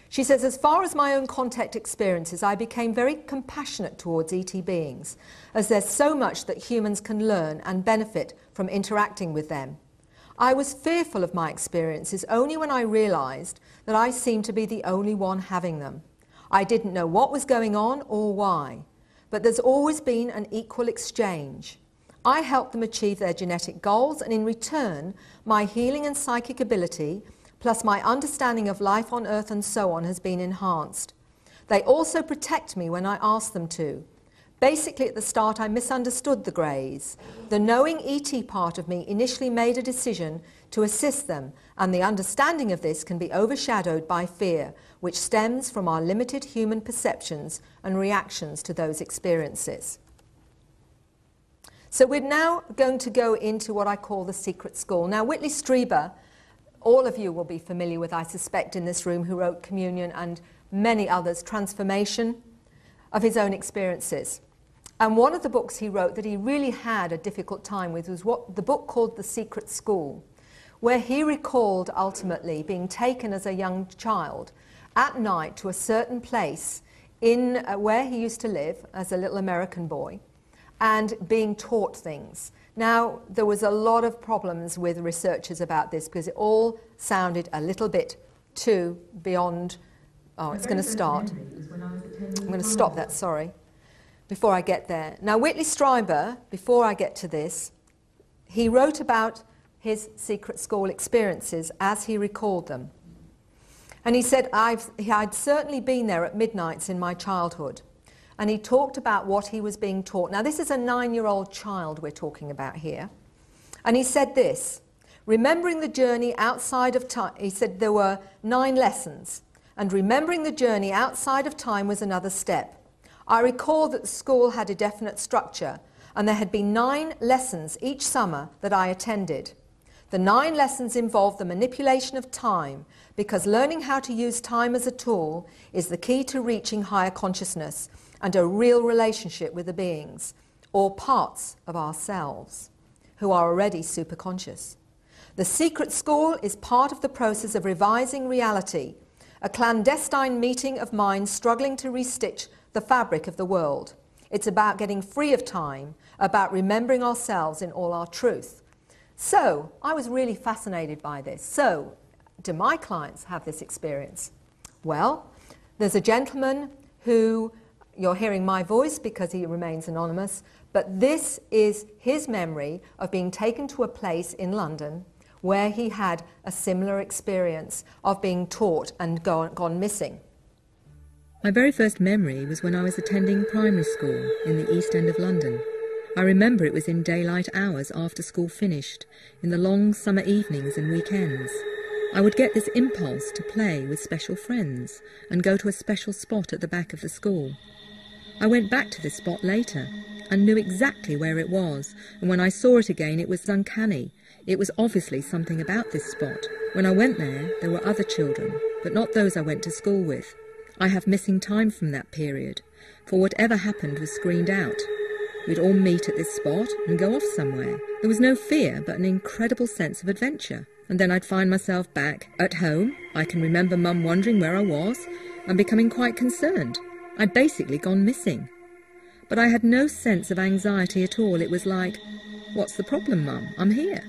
She says, as far as my own contact experiences, I became very compassionate towards ET beings, as there's so much that humans can learn and benefit from interacting with them. I was fearful of my experiences only when I realized that I seemed to be the only one having them. I didn't know what was going on or why, but there's always been an equal exchange. I helped them achieve their genetic goals, and in return, my healing and psychic ability, plus my understanding of life on Earth and so on, has been enhanced. They also protect me when I ask them to. Basically, at the start, I misunderstood the Greys. The knowing ET part of me initially made a decision to assist them, and the understanding of this can be overshadowed by fear, which stems from our limited human perceptions and reactions to those experiences. So we're now going to go into what I call the secret school. Now, Whitley Strieber, all of you will be familiar with, I suspect, in this room, who wrote Communion and many others, Transformation, of his own experiences. And one of the books he wrote that he really had a difficult time with was the book called The Secret School, where he recalled ultimately being taken as a young child at night to a certain place in where he used to live as a little American boy, and being taught things. Now, there was a lot of problems with researchers about this because it all sounded a little bit too beyond. Oh, it's going to start. I'm going to stop that, sorry, before I get there. Now, Whitley Strieber, before I get to this, he wrote about his secret school experiences as he recalled them. And he said, I'd certainly been there at midnights in my childhood. And he talked about what he was being taught. Now, this is a 9-year-old child we're talking about here. And he said this, remembering the journey outside of time, he said there were 9 lessons, and remembering the journey outside of time was another step. I recall that the school had a definite structure, and there had been 9 lessons each summer that I attended. The 9 lessons involved the manipulation of time, because learning how to use time as a tool is the key to reaching higher consciousness and a real relationship with the beings, or parts of ourselves, who are already superconscious. The secret school is part of the process of revising reality, a clandestine meeting of minds struggling to restitch the fabric of the world. It's about getting free of time, about remembering ourselves in all our truth. So I was really fascinated by this. So do my clients have this experience? Well, there's a gentleman who, you're hearing my voice because he remains anonymous, but this is his memory of being taken to a place in London where he had a similar experience of being taught and gone missing. My very first memory was when I was attending primary school in the East End of London. I remember it was in daylight hours after school finished, in the long summer evenings and weekends. I would get this impulse to play with special friends and go to a special spot at the back of the school. I went back to this spot later and knew exactly where it was, and when I saw it again it was uncanny. It was obviously something about this spot. When I went there were other children, but not those I went to school with. I have missing time from that period, for whatever happened was screened out. We'd all meet at this spot and go off somewhere. There was no fear, but an incredible sense of adventure. And then I'd find myself back at home. I can remember Mum wondering where I was and becoming quite concerned. I'd basically gone missing. But I had no sense of anxiety at all. It was like, what's the problem, Mum? I'm here.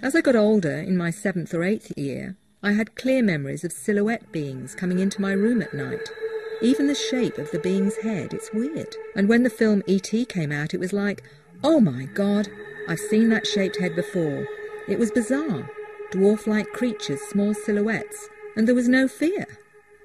As I got older, in my 7th or 8th year, I had clear memories of silhouette beings coming into my room at night. Even the shape of the being's head, it's weird. And when the film E.T. came out, it was like, oh my God, I've seen that shaped head before. It was bizarre. Dwarf-like creatures, small silhouettes, and there was no fear.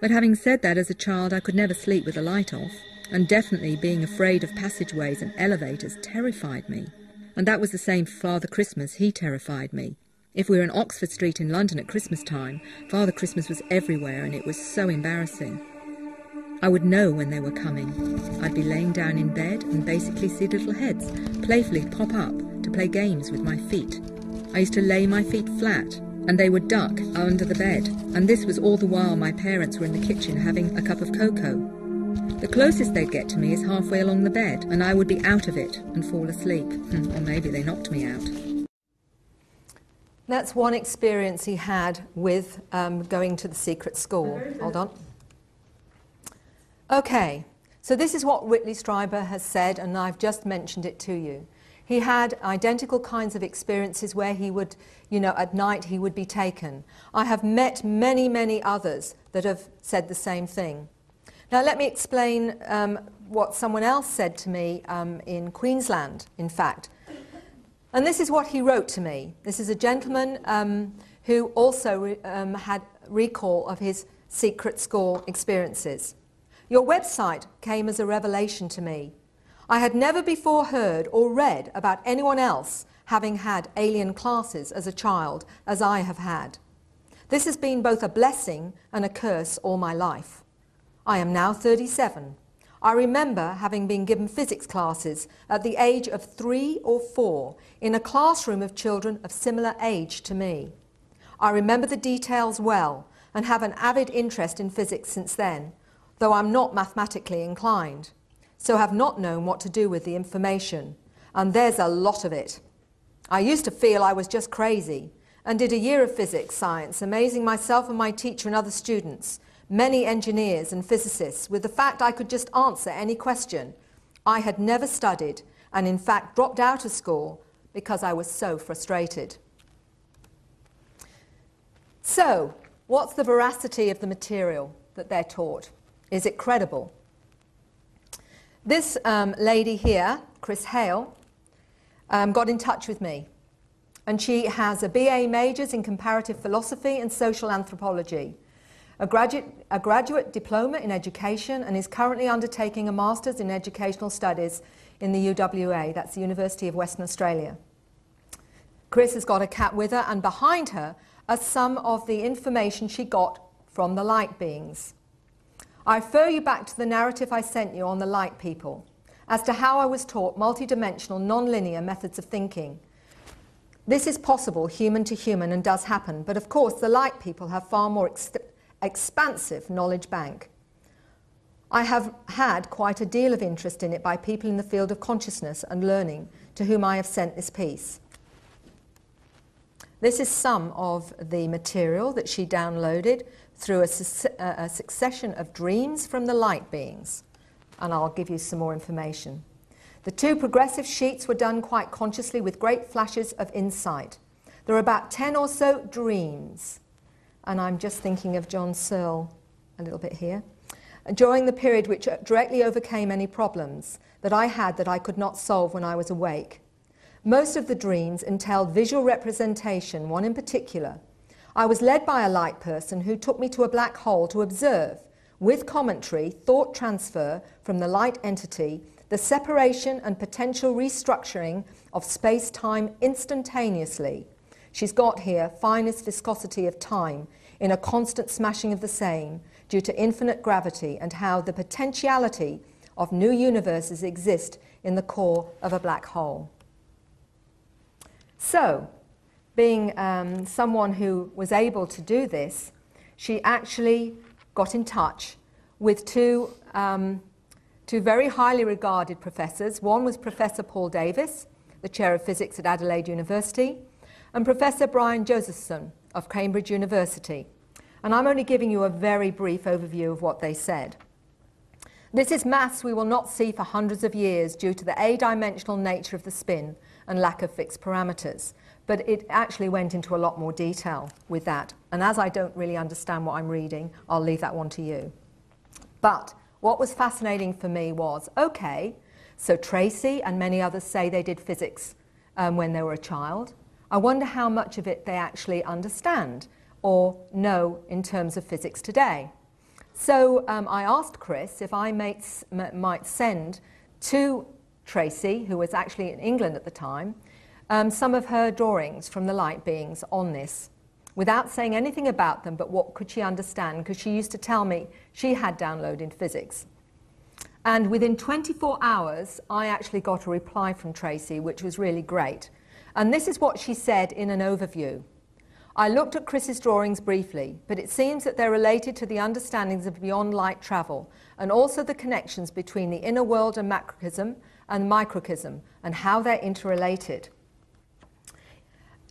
But having said that, as a child I could never sleep with the light off, and definitely being afraid of passageways and elevators terrified me. And that was the same for Father Christmas. He terrified me. If we were in Oxford Street in London at Christmas time, Father Christmas was everywhere and it was so embarrassing. I would know when they were coming. I'd be laying down in bed and basically see little heads playfully pop up to play games with my feet. I used to lay my feet flat and they would duck under the bed, and this was all the while my parents were in the kitchen having a cup of cocoa. The closest they'd get to me is halfway along the bed, and I would be out of it and fall asleep. Or maybe they knocked me out. That's one experience he had with going to the secret school. Hold on. Okay, so this is what Whitley Strieber has said, and I've just mentioned it to you. He had identical kinds of experiences where he would, at night he would be taken. I have met many, many others that have said the same thing. Now let me explain what someone else said to me in Queensland, in fact. And this is what he wrote to me. This is a gentleman who also had recall of his secret school experiences. Your website came as a revelation to me. I had never before heard or read about anyone else having had alien classes as a child, as I have had. This has been both a blessing and a curse all my life. I am now 37. I remember having been given physics classes at the age of 3 or 4 in a classroom of children of similar age to me. I remember the details well and have an avid interest in physics since then, though I'm not mathematically inclined, so have not known what to do with the information, and there's a lot of it. I used to feel I was just crazy and did a year of physics science, amazing myself and my teacher and other students, many engineers and physicists, with the fact I could just answer any question. I had never studied and in fact dropped out of school because I was so frustrated. So, what's the veracity of the material that they're taught? Is it credible? This lady here, Chris Hale, got in touch with me, and she has a BA Majors in Comparative Philosophy and Social Anthropology, a graduate diploma in education, and is currently undertaking a Master's in Educational Studies in the UWA, that's the University of Western Australia. Chris has got a cat with her, and behind her are some of the information she got from the light beings. I refer you back to the narrative I sent you on the light people, as to how I was taught multidimensional, non-linear methods of thinking. This is possible human to human and does happen, but of course the light people have far more expansive knowledge bank. I have had quite a deal of interest in it by people in the field of consciousness and learning, to whom I have sent this piece. This is some of the material that she downloaded through a succession of dreams from the light beings. and I'll give you some more information. The 2 progressive sheets were done quite consciously with great flashes of insight. There are about 10 or so dreams, and I'm just thinking of John Searle a little bit here, during the period which directly overcame any problems that I had that I could not solve when I was awake. Most of the dreams entailed visual representation, one in particular. I was led by a light person who took me to a black hole to observe, with commentary, thought transfer from the light entity, the separation and potential restructuring of space-time instantaneously. She's got here finest viscosity of time in a constant smashing of the same due to infinite gravity, and how the potentiality of new universes exist in the core of a black hole. So, being someone who was able to do this, she actually got in touch with two very highly regarded professors. One was Professor Paul Davis, the Chair of Physics at Adelaide University, and Professor Brian Josephson of Cambridge University. And I'm only giving you a very brief overview of what they said. This is maths we will not see for hundreds of years due to the adimensional nature of the spin and lack of fixed parameters. But it actually went into a lot more detail with that. And as I don't really understand what I'm reading, I'll leave that one to you. But what was fascinating for me was, okay, so Tracy and many others say they did physics when they were a child. I wonder how much of it they actually understand or know in terms of physics today. So I asked Chris if I might send to Tracy, who was actually in England at the time, some of her drawings from the light beings on this, without saying anything about them, but what could she understand, because she used to tell me she had downloaded physics. And within 24 hours, I actually got a reply from Tracy, which was really great. And this is what she said in an overview. I looked at Chris's drawings briefly, but it seems that they're related to the understandings of beyond light travel, and also the connections between the inner world and macrocosm and microcosm, and how they're interrelated.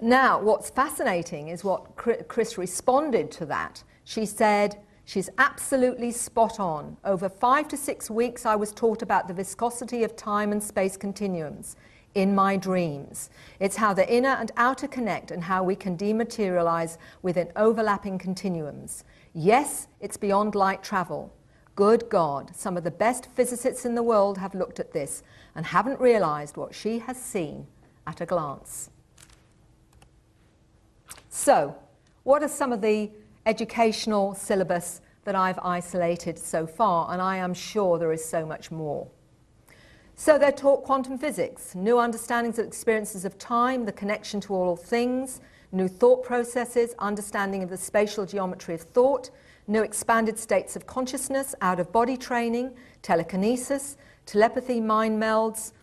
Now, what's fascinating is what Chris responded to that. She said, she's absolutely spot on. Over 5 to 6 weeks, I was taught about the viscosity of time and space continuums in my dreams. It's how the inner and outer connect and how we can dematerialize within overlapping continuums. Yes, it's beyond light travel. Good God, some of the best physicists in the world have looked at this and haven't realized what she has seen at a glance. So, what are some of the educational syllabus that I've isolated so far? And I am sure there is so much more. So they're taught quantum physics, new understandings of experiences of time, the connection to all things, new thought processes, understanding of the spatial geometry of thought, new expanded states of consciousness, out-of-body training, telekinesis, telepathy, mind melds,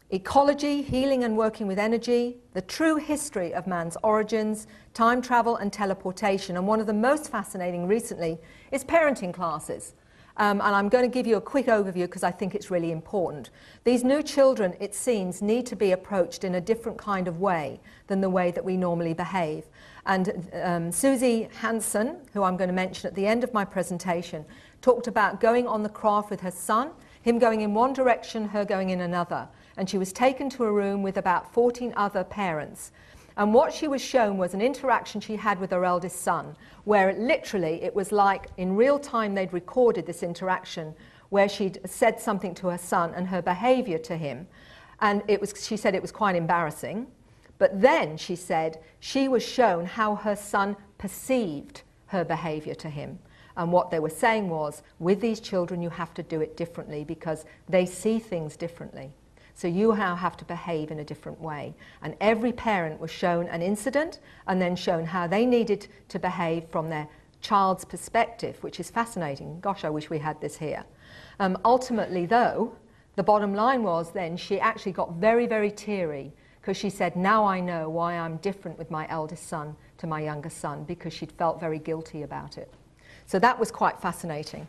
ecology, healing and working with energy, the true history of man's origins, time travel and teleportation. And one of the most fascinating recently is parenting classes. And I'm going to give you a quick overview because I think it's really important. These new children, it seems, need to be approached in a different kind of way than the way that we normally behave. And Susie Hansen, who I'm going to mention at the end of my presentation, talked about going on the craft with her son, him going in one direction, her going in another. And she was taken to a room with about 14 other parents. And what she was shown was an interaction she had with her eldest son, where it was like in real time they'd recorded this interaction, where she'd said something to her son and her behavior to him. And she said it was quite embarrassing. But then, she said, she was shown how her son perceived her behavior to him. And what they were saying was, with these children, you have to do it differently because they see things differently. So you now have to behave in a different way. And every parent was shown an incident and then shown how they needed to behave from their child's perspective, which is fascinating. Gosh, I wish we had this here. Ultimately, though, the bottom line was then she actually got very, very teary because she said, now I know why I'm different with my eldest son to my younger son, because she'd felt very guilty about it. So that was quite fascinating.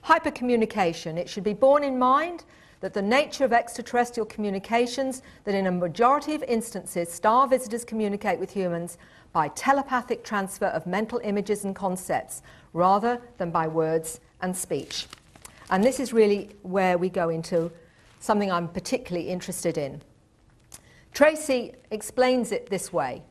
Hypercommunication. It should be borne in mind that the nature of extraterrestrial communications, that in a majority of instances, star visitors communicate with humans by telepathic transfer of mental images and concepts, rather than by words and speech. And this is really where we go into something I'm particularly interested in. Tracy explains it this way.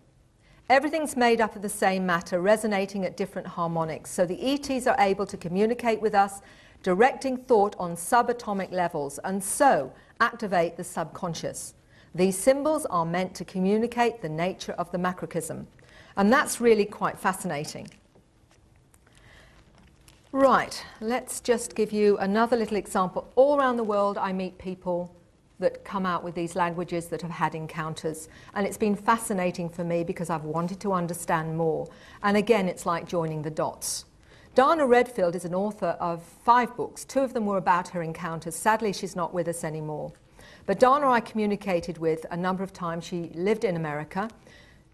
Everything's made up of the same matter, resonating at different harmonics, so the ETs are able to communicate with us, directing thought on subatomic levels, and so activate the subconscious. These symbols are meant to communicate the nature of the macrocosm, and that's really quite fascinating. Right, let's just give you another little example. All around the world I meet people that come out with these languages that have had encounters, and it's been fascinating for me because I've wanted to understand more. And again, it's like joining the dots. Dana Redfield is an author of 5 books. 2 of them were about her encounters. Sadly, she's not with us anymore. But Dana I communicated with a number of times. She lived in America.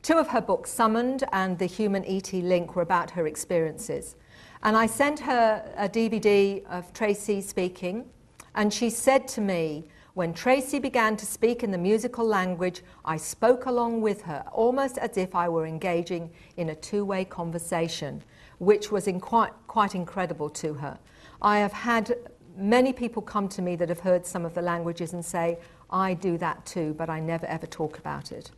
2 of her books, Summoned and The Human ET Link, were about her experiences. And I sent her a DVD of Tracy speaking, and she said to me, when Tracy began to speak in the musical language, I spoke along with her, almost as if I were engaging in a 2-way conversation, which was quite incredible to her. I have had many people come to me that have heard some of the languages and say, I do that too, but I never ever talk about it.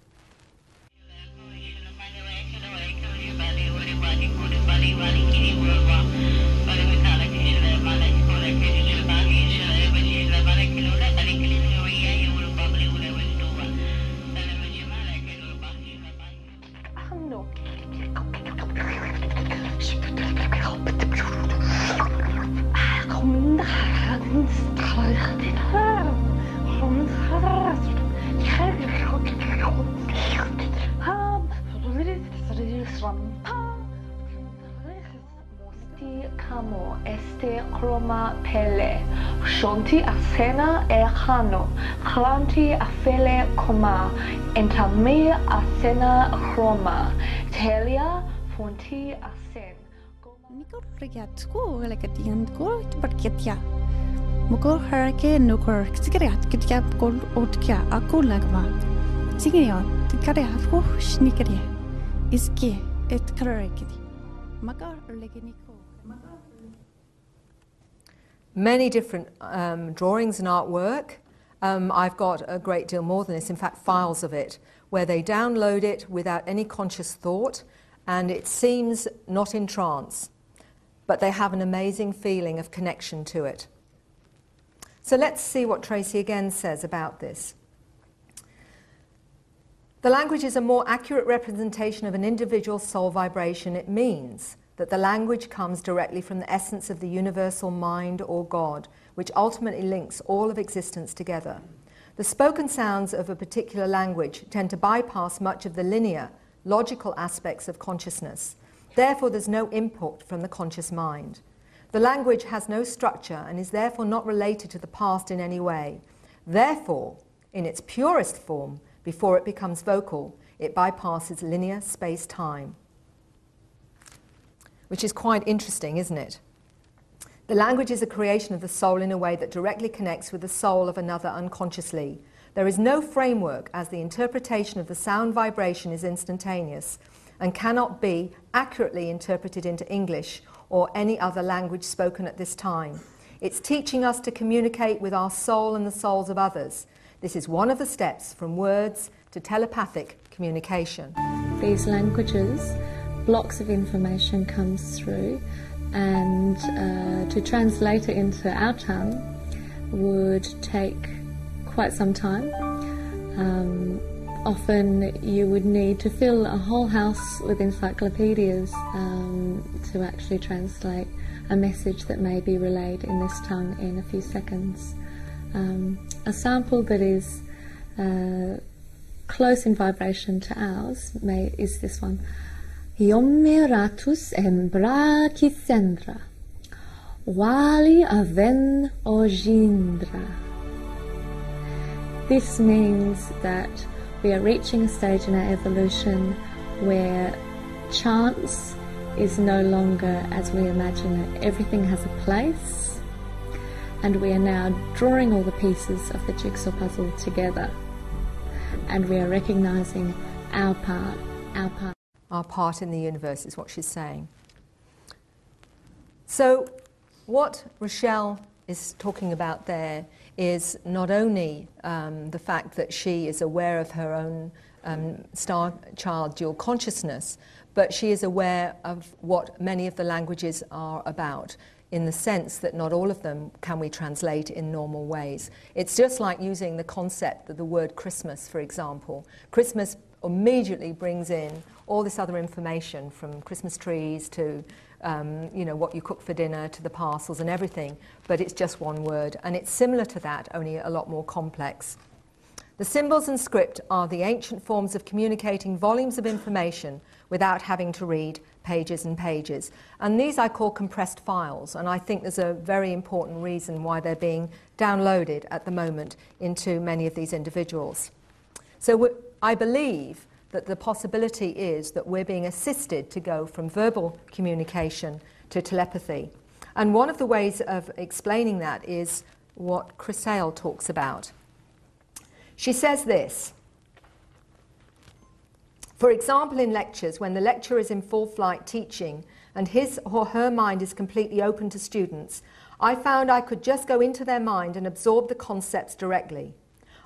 Este chroma pele, shonti asena echano, chlanti afele coma, entame asena chroma, telia fonti asen. Nikor rigatsko lekatian ko barketia. Mukor harake nukor tsigarat kitya kol otkya akulagma. Tsigia tikare afko shnikeria. Iski et karekiti. Makar legeniko. Many different drawings and artwork. I've got a great deal more than this, in fact files of it, where they download it without any conscious thought, and it seems not in trance, but they have an amazing feeling of connection to it. So let's see what Tracy again says about this. The language is a more accurate representation of an individual soul vibration. It means that the language comes directly from the essence of the universal mind or God, which ultimately links all of existence together. The spoken sounds of a particular language tend to bypass much of the linear, logical aspects of consciousness. Therefore, there's no input from the conscious mind. The language has no structure and is therefore not related to the past in any way. Therefore, in its purest form, before it becomes vocal, it bypasses linear space-time. Which is quite interesting, isn't it? The language is a creation of the soul in a way that directly connects with the soul of another unconsciously. There is no framework, as the interpretation of the sound vibration is instantaneous and cannot be accurately interpreted into English or any other language spoken at this time. It's teaching us to communicate with our soul and the souls of others. This is one of the steps from words to telepathic communication. These languages, blocks of information comes through, and to translate it into our tongue would take quite some time. Often you would need to fill a whole house with encyclopedias to actually translate a message that may be relayed in this tongue in a few seconds. A sample that is close in vibration to ours is this one. Iomeratus embrakisendra, wali aven ojindra. This means that we are reaching a stage in our evolution where chance is no longer as we imagine it. Everything has a place, and we are now drawing all the pieces of the jigsaw puzzle together, and we are recognizing our part. Our part in the universe is what she's saying. So what Rochelle is talking about there is not only the fact that she is aware of her own star child dual consciousness, but she is aware of what many of the languages are about, in the sense that not all of them can we translate in normal ways. It's just like using the concept of the word Christmas, for example. Christmas immediately brings in all this other information, from Christmas trees to you know, what you cook for dinner, to the parcels and everything, but it's just one word, and it's similar to that, only a lot more complex. The symbols and script are the ancient forms of communicating volumes of information without having to read pages and pages. And these I call compressed files, and I think there's a very important reason why they're being downloaded at the moment into many of these individuals. So I believe that the possibility is that we're being assisted to go from verbal communication to telepathy. And one of the ways of explaining that is what Chris Hale talks about. She says this: for example, in lectures, when the lecturer is in full flight teaching and his or her mind is completely open to students, I found I could just go into their mind and absorb the concepts directly.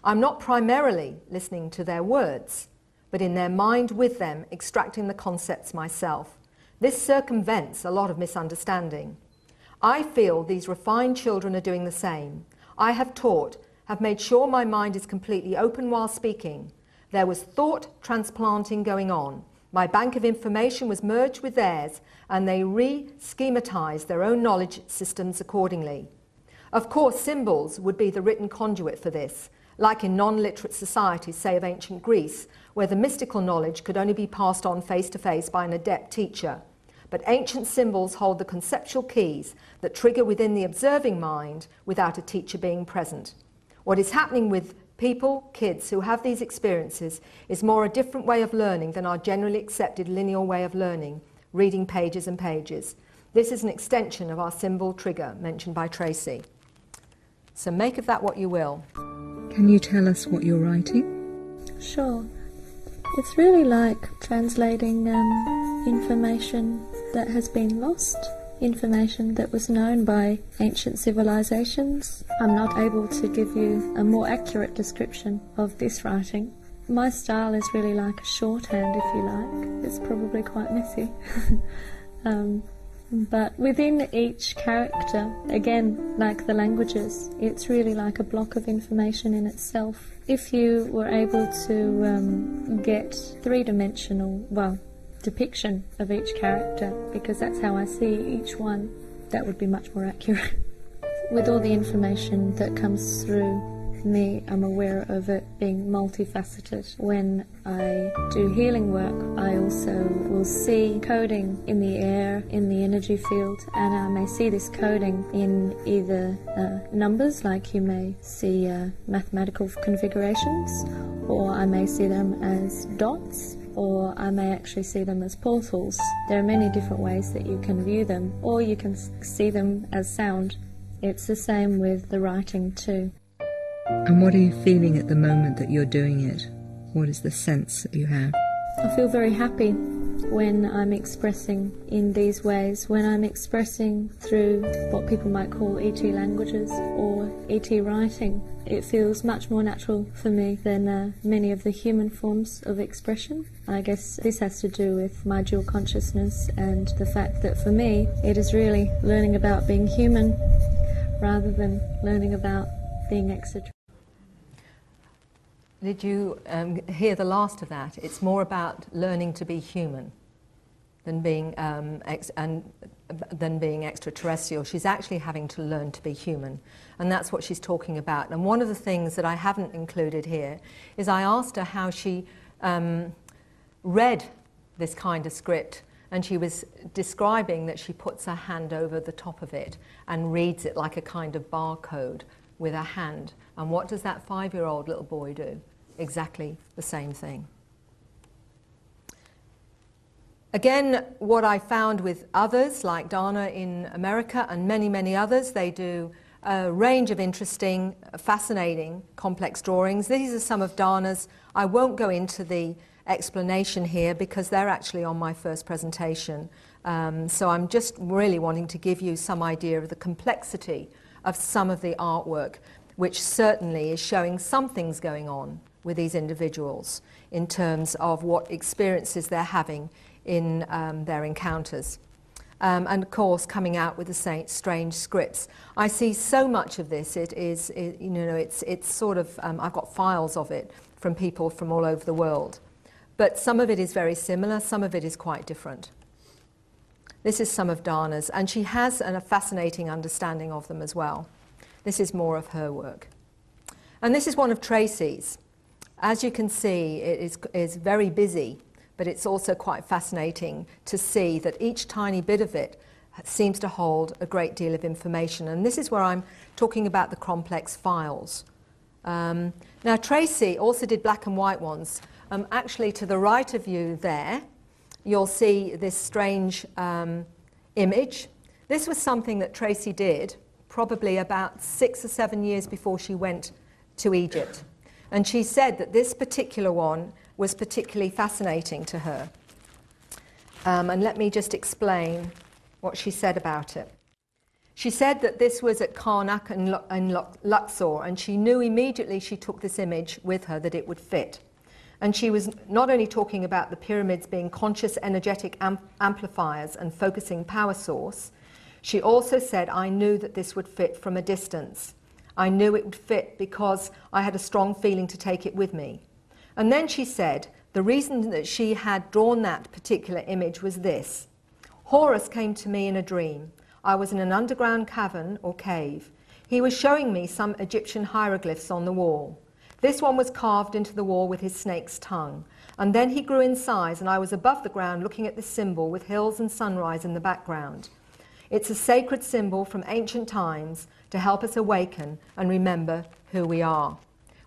I'm not primarily listening to their words, but in their mind with them, extracting the concepts myself. This circumvents a lot of misunderstanding. I feel these refined children are doing the same. I have taught, have made sure my mind is completely open while speaking. There was thought transplanting going on. My bank of information was merged with theirs, and they re-schematized their own knowledge systems accordingly. Of course, symbols would be the written conduit for this, like in non-literate societies, say of ancient Greece, where the mystical knowledge could only be passed on face-to-face by an adept teacher. But ancient symbols hold the conceptual keys that trigger within the observing mind without a teacher being present. What is happening with people, kids who have these experiences, is more a different way of learning than our generally accepted linear way of learning, reading pages and pages. This is an extension of our symbol trigger mentioned by Tracy. So make of that what you will. Can you tell us what you're writing? Sure. It's really like translating information that has been lost, information that was known by ancient civilizations. I'm not able to give you a more accurate description of this writing. My style is really like a shorthand, if you like. It's probably quite messy. But within each character, again, like the languages, it's really like a block of information in itself. If you were able to get three-dimensional, well, depiction of each character, because that's how I see each one, that would be much more accurate. With all the information that comes through me, I'm aware of it being multifaceted. When I do healing work, I also will see coding in the air, in the energy field, and I may see this coding in either numbers, like you may see mathematical configurations, or I may see them as dots, or I may actually see them as portals. There are many different ways that you can view them, or you can see them as sound. It's the same with the writing too. And what are you feeling at the moment that you're doing it? What is the sense that you have? I feel very happy when I'm expressing in these ways, when I'm expressing through what people might call ET languages or ET writing. It feels much more natural for me than many of the human forms of expression. I guess this has to do with my dual consciousness and the fact that for me it is really learning about being human rather than learning about being extra. Did you hear the last of that? It's more about learning to be human than being extraterrestrial. She's actually having to learn to be human, and that's what she's talking about. And one of the things that I haven't included here is I asked her how she read this kind of script, and she was describing that she puts her hand over the top of it and reads it like a kind of barcode with her hand. And what does that 5-year-old little boy do? Exactly the same thing. Again, what I found with others, like Dana in America and many, many others, they do a range of interesting, fascinating, complex drawings. These are some of Dana's. I won't go into the explanation here because they're actually on my first presentation. So I'm just really wanting to give you some idea of the complexity of some of the artwork, which certainly is showing some things going on with these individuals in terms of what experiences they're having in their encounters. And of course, coming out with the strange scripts. I see so much of this. It's sort of, I've got files of it from people from all over the world. But some of it is very similar, some of it is quite different. This is some of Dana's, and she has a fascinating understanding of them as well. This is more of her work. And this is one of Tracy's. As you can see, it is very busy, but it's also quite fascinating to see that each tiny bit of it seems to hold a great deal of information. And this is where I'm talking about the complex files. Now, Tracy also did black and white ones. Actually, to the right of you there, you'll see this strange image. This was something that Tracy did probably about 6 or 7 years before she went to Egypt. And she said that this particular one was particularly fascinating to her. And let me just explain what she said about it. She said that this was at Karnak and Luxor, and she knew immediately she took this image with her that it would fit. And she was not only talking about the pyramids being conscious energetic amplifiers and focusing power source, she also said, I knew that this would fit from a distance. I knew it would fit because I had a strong feeling to take it with me. And then she said, the reason that she had drawn that particular image was this. Horus came to me in a dream. I was in an underground cavern or cave. He was showing me some Egyptian hieroglyphs on the wall. This one was carved into the wall with his snake's tongue. And then he grew in size, and I was above the ground looking at this symbol with hills and sunrise in the background. It's a sacred symbol from ancient times to help us awaken and remember who we are,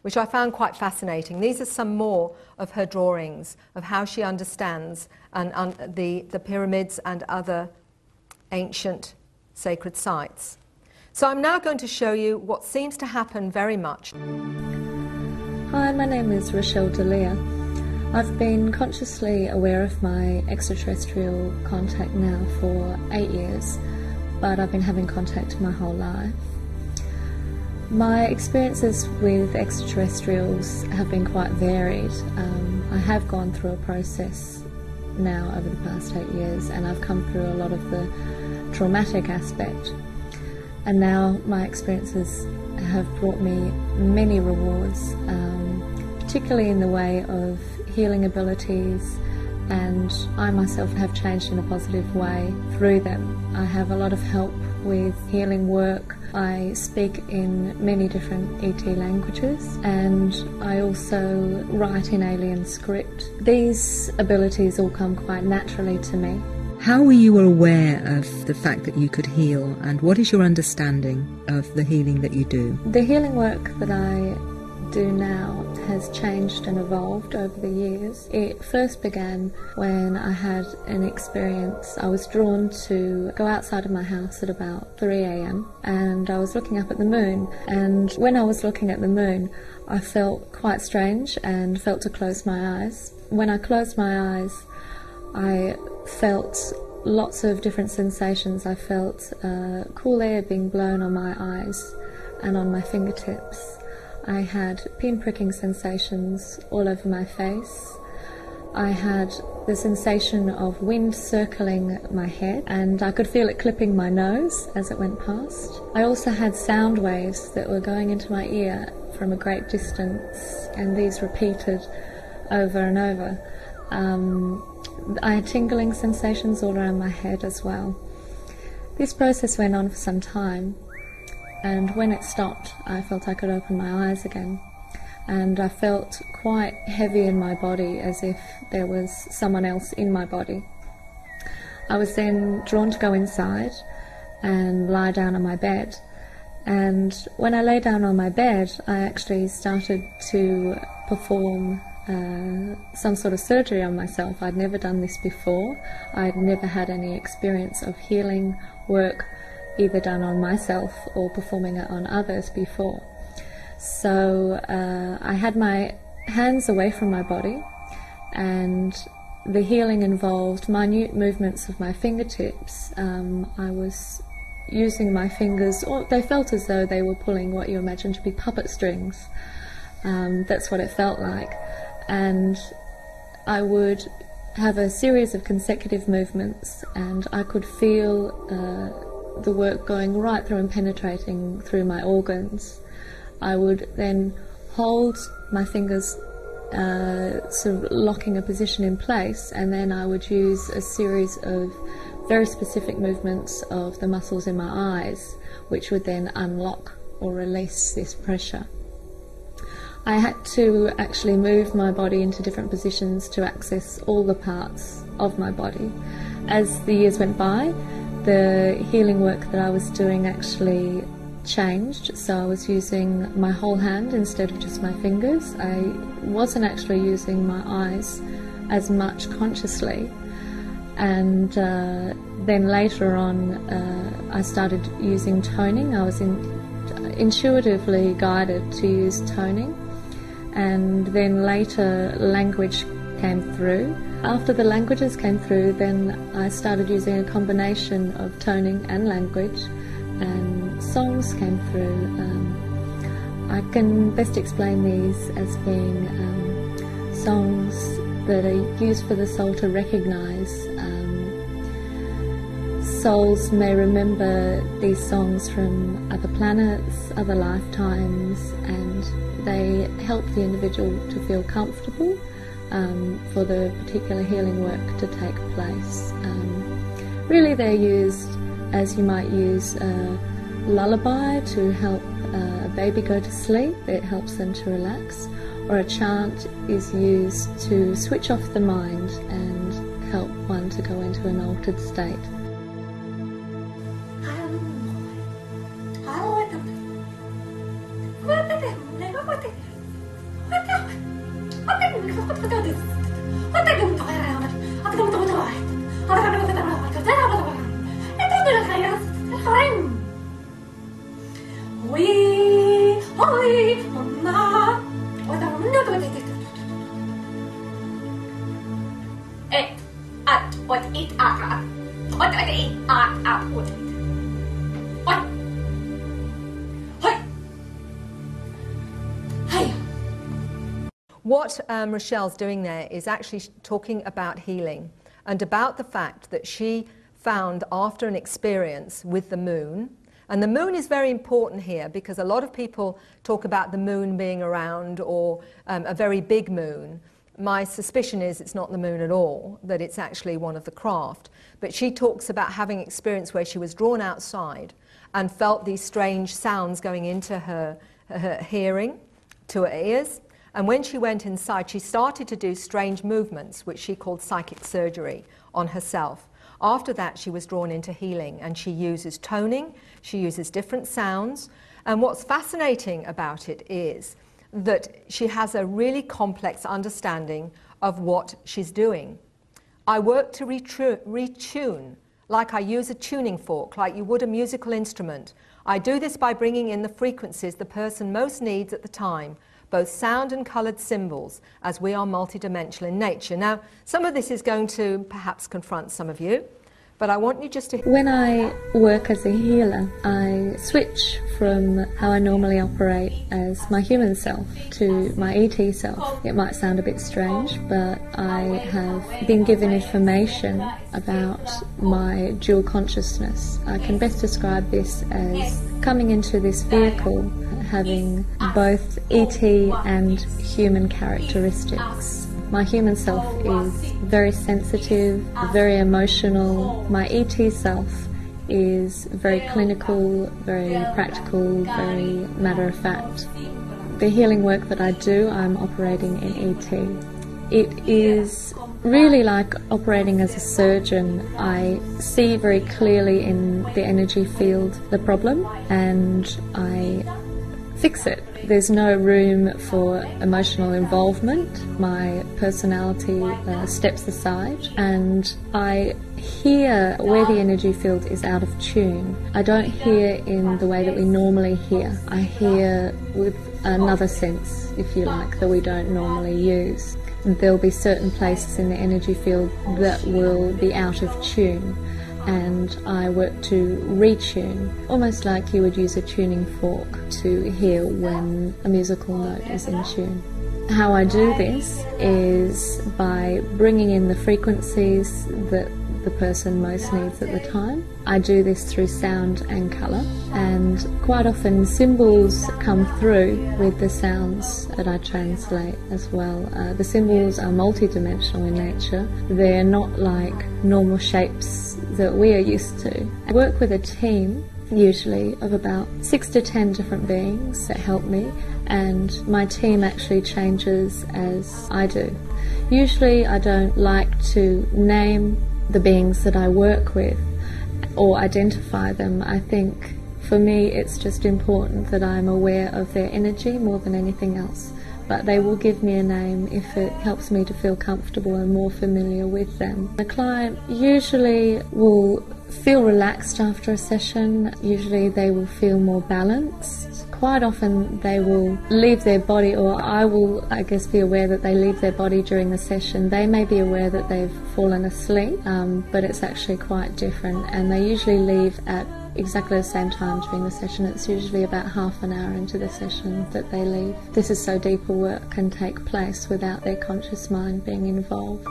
which I found quite fascinating. These are some more of her drawings of how she understands the pyramids and other ancient sacred sites. So I'm now going to show you what seems to happen very much. Hi, my name is Rochelle Delia. I've been consciously aware of my extraterrestrial contact now for 8 years, but I've been having contact my whole life. My experiences with extraterrestrials have been quite varied. I have gone through a process now over the past 8 years, and I've come through a lot of the traumatic aspect. And now my experiences have brought me many rewards, particularly in the way of healing abilities, and I myself have changed in a positive way through them. I have a lot of help with healing work. I speak in many different ET languages, and I also write in alien script. These abilities all come quite naturally to me. How were you aware of the fact that you could heal, and what is your understanding of the healing that you do? The healing work that I do now has changed and evolved over the years. It first began when I had an experience. I was drawn to go outside of my house at about 3 a.m. and I was looking up at the moon, and when I was looking at the moon I felt quite strange and felt to close my eyes. When I closed my eyes I felt lots of different sensations. I felt cool air being blown on my eyes and on my fingertips. I had pin-pricking sensations all over my face. I had the sensation of wind circling my head, and I could feel it clipping my nose as it went past. I also had sound waves that were going into my ear from a great distance, and these repeated over and over. I had tingling sensations all around my head as well. This process went on for some time, and when it stopped I felt I could open my eyes again, and I felt quite heavy in my body, as if there was someone else in my body. I was then drawn to go inside and lie down on my bed, and when I lay down on my bed I actually started to perform some sort of surgery on myself. I'd never done this before. I'd never had any experience of healing work either done on myself or performing it on others before. So I had my hands away from my body, and the healing involved minute movements of my fingertips. I was using my fingers, or they felt as though they were pulling what you imagine to be puppet strings. That's what it felt like. And I would have a series of consecutive movements, and I could feel the work going right through and penetrating through my organs. I would then hold my fingers sort of locking a position in place, and then I would use a series of very specific movements of the muscles in my eyes, which would then unlock or release this pressure. I had to actually move my body into different positions to access all the parts of my body. As the years went by, the healing work that I was doing actually changed, so I was using my whole hand instead of just my fingers. I wasn't actually using my eyes as much consciously, and then later on I started using toning. I was intuitively guided to use toning, and then later language came through. After the languages came through, then I started using a combination of toning and language, and songs came through. I can best explain these as being songs that are used for the soul to recognise. Souls may remember these songs from other planets, other lifetimes, and they help the individual to feel comfortable for the particular healing work to take place. Really they're used as you might use a lullaby to help a baby go to sleep. It helps them to relax. Or a chant is used to switch off the mind and help one to go into an altered state. What Rochelle's doing there is actually talking about healing and about the fact that she found after an experience with the moon, and the moon is very important here because a lot of people talk about the moon being around or a very big moon. My suspicion is it's not the moon at all, that it's actually one of the craft. But she talks about having experience where she was drawn outside and felt these strange sounds going into her hearing, to her ears. And when she went inside, she started to do strange movements, which she called psychic surgery, on herself. After that, she was drawn into healing, and she uses toning, she uses different sounds. And what's fascinating about it is that she has a really complex understanding of what she's doing. I work to retune, like I use a tuning fork, like you would a musical instrument. I do this by bringing in the frequencies the person most needs at the time, both sound and coloured symbols, as we are multidimensional in nature. Now, some of this is going to perhaps confront some of you, but I want you just to... When I work as a healer, I switch from how I normally operate as my human self to my ET self. It might sound a bit strange, but I have been given information about my dual consciousness. I can best describe this as coming into this vehicle having both ET and human characteristics. My human self is very sensitive, very emotional. My ET self is very clinical, very practical, very matter-of-fact. The healing work that I do, I'm operating in ET. It is really like operating as a surgeon. I see very clearly in the energy field the problem, and I fix it. There's no room for emotional involvement. My personality steps aside, and I hear where the energy field is out of tune. I don't hear in the way that we normally hear. I hear with another sense, if you like, that we don't normally use. There'll be certain places in the energy field that will be out of tune, and I work to retune, almost like you would use a tuning fork to hear when a musical note is in tune. How I do this is by bringing in the frequencies that the person most needs at the time. I do this through sound and colour, and quite often symbols come through with the sounds that I translate as well. The symbols are multidimensional in nature. They're not like normal shapes that we are used to. I work with a team usually of about 6 to 10 different beings that help me, and my team actually changes as I do. Usually I don't like to name the beings that I work with or identify them. I think for me it's just important that I'm aware of their energy more than anything else, but they will give me a name if it helps me to feel comfortable and more familiar with them. The client usually will feel relaxed after a session. Usually they will feel more balanced. Quite often they will leave their body, or I will, I guess, be aware that they leave their body during the session. They may be aware that they've fallen asleep, but it's actually quite different, and they usually leave at exactly the same time during the session. It's usually about half an hour into the session that they leave. This is so deeper work can take place without their conscious mind being involved.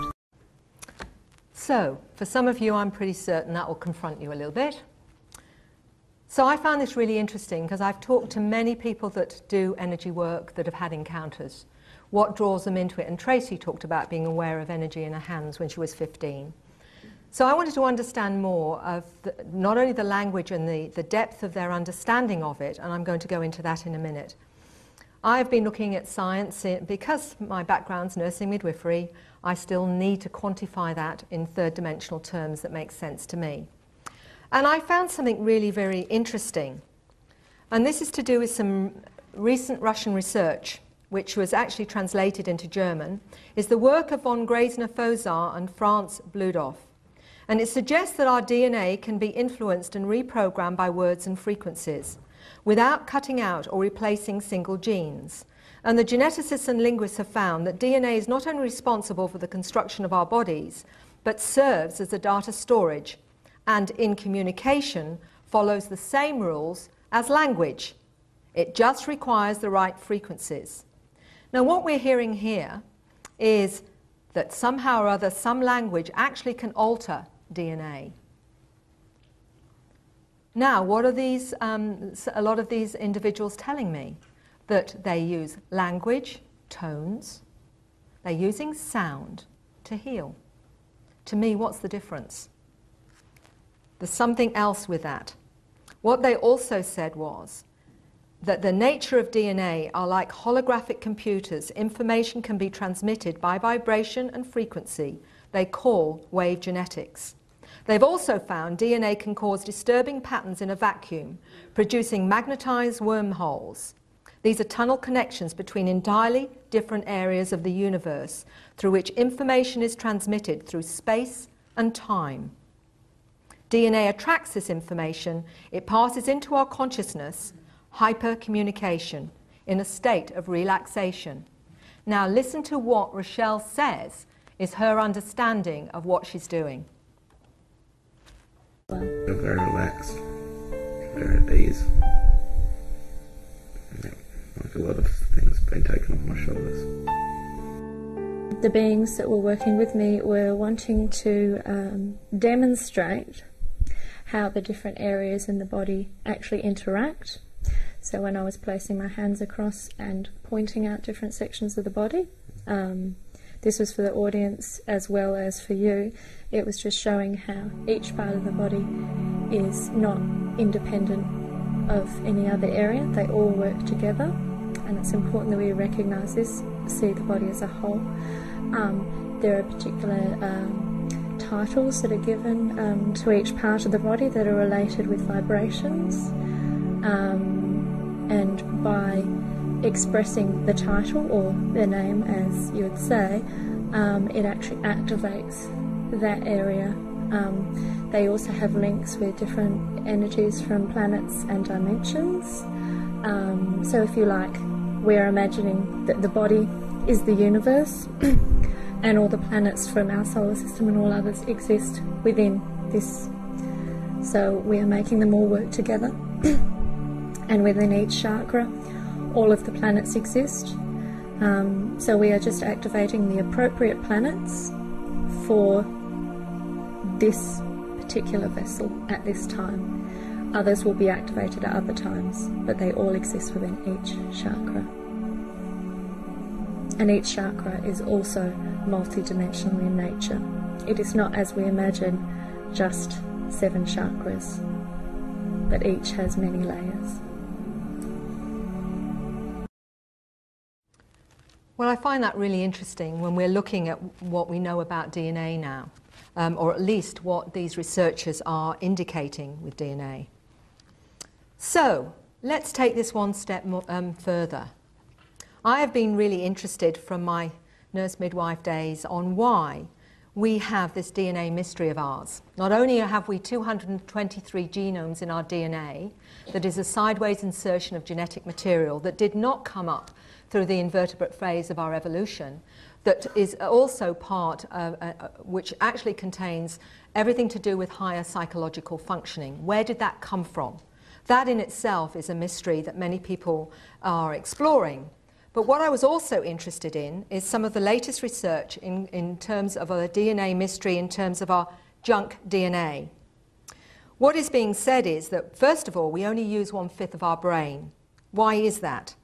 So, for some of you, I'm pretty certain that will confront you a little bit. So I found this really interesting because I've talked to many people that do energy work that have had encounters. What draws them into it? And Tracy talked about being aware of energy in her hands when she was 15. So I wanted to understand more of not only the language and the depth of their understanding of it, and I'm going to go into that in a minute. I've been looking at science because my background's nursing midwifery. I still need to quantify that in third dimensional terms that make sense to me. And I found something really very interesting. And this is to do with some recent Russian research, which was actually translated into German, is the work of von Graesner-Fozar and Franz Bludhoff. And it suggests that our DNA can be influenced and reprogrammed by words and frequencies, without cutting out or replacing single genes. And the geneticists and linguists have found that DNA is not only responsible for the construction of our bodies, but serves as a data storage, and in communication follows the same rules as language. It just requires the right frequencies. Now what we're hearing here is that somehow or other some language actually can alter DNA. Now what are these, a lot of these individuals telling me? That they use language, tones, they're using sound to heal. To me, what's the difference? There's something else with that. What they also said was that the nature of DNA are like holographic computers. Information can be transmitted by vibration and frequency. They call wave genetics. They've also found DNA can cause disturbing patterns in a vacuum, producing magnetized wormholes. These are tunnel connections between entirely different areas of the universe through which information is transmitted through space and time. DNA attracts this information, it passes into our consciousness, hypercommunication, in a state of relaxation. Now listen to what Rochelle says is her understanding of what she's doing. I'm very relaxed, very at ease. Like a lot of things have been taken off my shoulders. The beings that were working with me were wanting to demonstrate how the different areas in the body actually interact. So when I was placing my hands across and pointing out different sections of the body, this was for the audience as well as for you. It was just showing how each part of the body is not independent of any other area. They all work together, and it's important that we recognise this, see the body as a whole. There are particular titles that are given to each part of the body that are related with vibrations, and by expressing the title or the name, as you would say, it actually activates that area. They also have links with different energies from planets and dimensions. So if you like, we're imagining that the body is the universe and all the planets from our solar system and all others exist within this So we are making them all work together. And within each chakra, all of the planets exist. So we are just activating the appropriate planets for this particular vessel at this time. Others will be activated at other times, but they all exist within each chakra. And each chakra is also multidimensional in nature. It is not, as we imagine, just 7 chakras, but each has many layers. Well, I find that really interesting when we're looking at what we know about DNA now, or at least what these researchers are indicating with DNA. So, let's take this one step further. I have been really interested from my nurse midwife days on why we have this DNA mystery of ours. Not only have we 223 genomes in our DNA, that is a sideways insertion of genetic material that did not come up through the invertebrate phase of our evolution, that is also part of, which actually contains everything to do with higher psychological functioning. Where did that come from? That in itself is a mystery that many people are exploring. But what I was also interested in is some of the latest research in terms of a DNA mystery, in terms of our junk DNA. What is being said is that, first of all, we only use 1/5 of our brain. Why is that?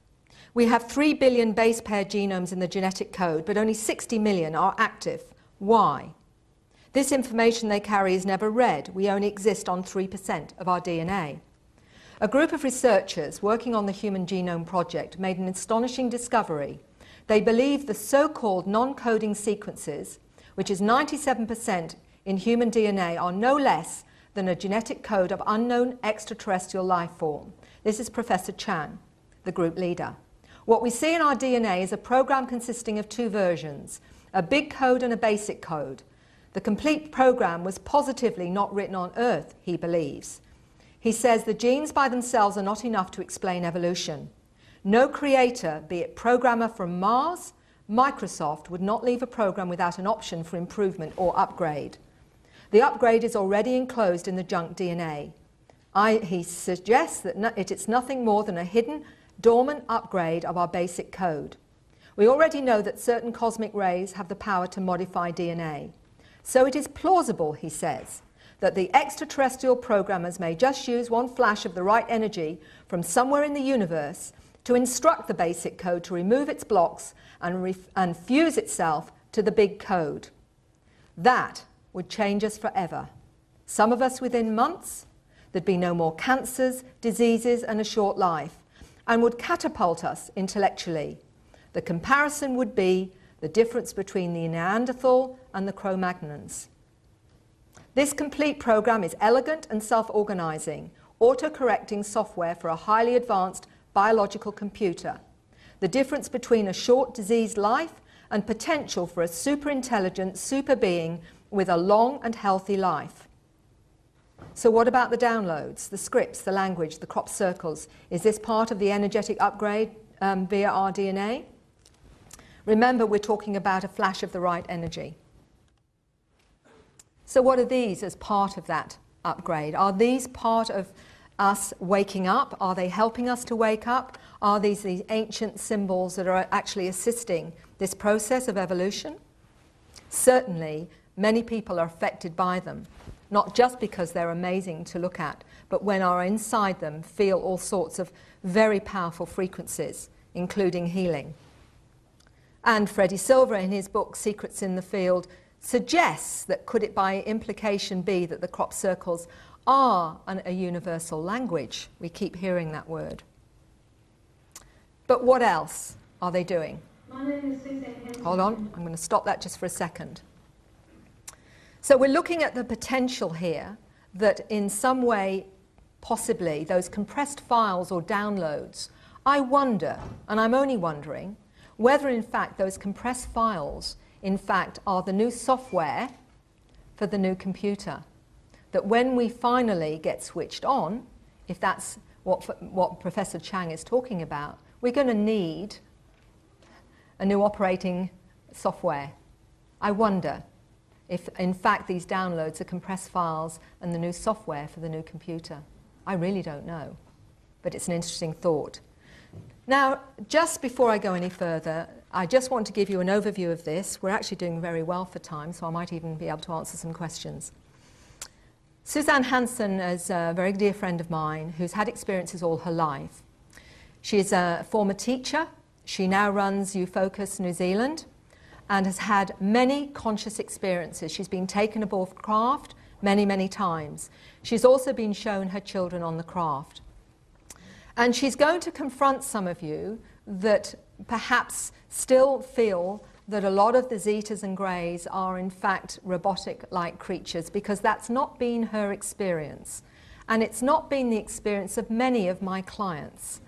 We have 3 billion base pair genomes in the genetic code, but only 60 million are active. Why? This information they carry is never read. We only exist on 3% of our DNA. A group of researchers working on the Human Genome Project made an astonishing discovery. They believe the so-called non-coding sequences, which is 97% in human DNA, are no less than a genetic code of unknown extraterrestrial life form. This is Professor Chan, the group leader. What we see in our DNA is a program consisting of 2 versions, a big code and a basic code. The complete program was positively not written on Earth, he believes. He says the genes by themselves are not enough to explain evolution. No creator, be it programmer from Mars, Microsoft, would not leave a program without an option for improvement or upgrade. The upgrade is already enclosed in the junk DNA. He suggests that it's nothing more than a hidden, dormant upgrade of our basic code. We already know that certain cosmic rays have the power to modify DNA. So it is plausible, he says, that the extraterrestrial programmers may just use one flash of the right energy from somewhere in the universe to instruct the basic code to remove its blocks and fuse itself to the big code. That would change us forever. Some of us within months. There'd be no more cancers, diseases, and a short life, and would catapult us intellectually. The comparison would be the difference between the Neanderthal and the Cro-Magnons. This complete program is elegant and self-organizing, auto-correcting software for a highly advanced biological computer. The difference between a short diseased life and potential for a super-intelligent super being with a long and healthy life. So what about the downloads, the scripts, the language, the crop circles? Is this part of the energetic upgrade via our DNA? Remember, we're talking about a flash of the right energy. So what are these as part of that upgrade? Are these part of us waking up? Are they helping us to wake up? Are these ancient symbols that are actually assisting this process of evolution? Certainly, many people are affected by them, not just because they're amazing to look at, but when are inside them feel all sorts of very powerful frequencies, including healing. And Freddie Silver, in his book Secrets in the Field, suggests that could it by implication be that the crop circles are a universal language? We keep hearing that word. But what else are they doing? Hold on, I'm going to stop that just for a second. So we're looking at the potential here that in some way, possibly, those compressed files or downloads, I wonder, and I'm only wondering, whether in fact those compressed files in fact are the new software for the new computer. That when we finally get switched on, if that's what Professor Chang is talking about, we're going to need a new operating software. I wonder if in fact these downloads are compressed files and the new software for the new computer. I really don't know, but it's an interesting thought. Now, just before I go any further, I just want to give you an overview of this. We're actually doing very well for time, so I might even be able to answer some questions. Suzanne Hansen is a very dear friend of mine who's had experiences all her life. She's a former teacher. She now runs UFOs New Zealand and has had many conscious experiences. She's been taken aboard craft many, many times. She's also been shown her children on the craft. And she's going to confront some of you that perhaps still feel that a lot of the Zetas and Greys are in fact robotic-like creatures, because that's not been her experience. And it's not been the experience of many of my clients.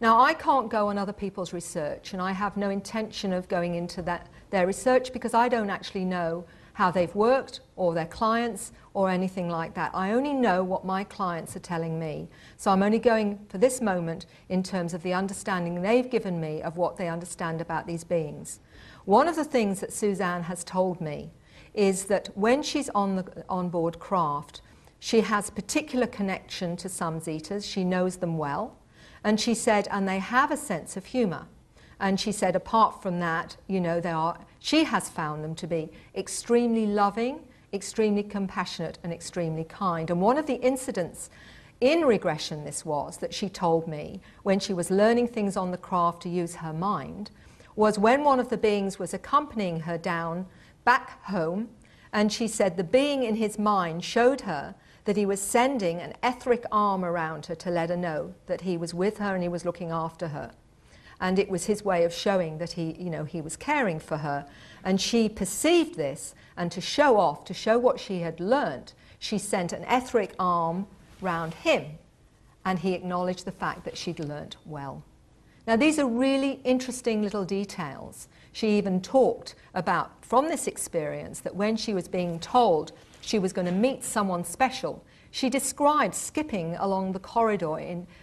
Now, I can't go on other people's research, and I have no intention of going into their research, because I don't actually know how they've worked, or their clients, or anything like that. I only know what my clients are telling me. So I'm only going for this moment in terms of the understanding they've given me of what they understand about these beings. One of the things that Suzanne has told me is that when she's on board craft, she has particular connection to some Zetas. She knows them well. And she said, and they have a sense of humour. And she said, apart from that, you know, she has found them to be extremely loving, extremely compassionate, and extremely kind. And one of the incidents in regression this was that she told me when she was learning things on the craft to use her mind, was when one of the beings was accompanying her down back home, and she said the being in his mind showed her that he was sending an etheric arm around her to let her know that he was with her and he was looking after her. And it was his way of showing that he was caring for her. And she perceived this, and to show off, to show what she had learnt, she sent an etheric arm round him, and he acknowledged the fact that she'd learnt well. Now, these are really interesting little details. She even talked about, from this experience, that when she was being told she was going to meet someone special, she described skipping along the corridor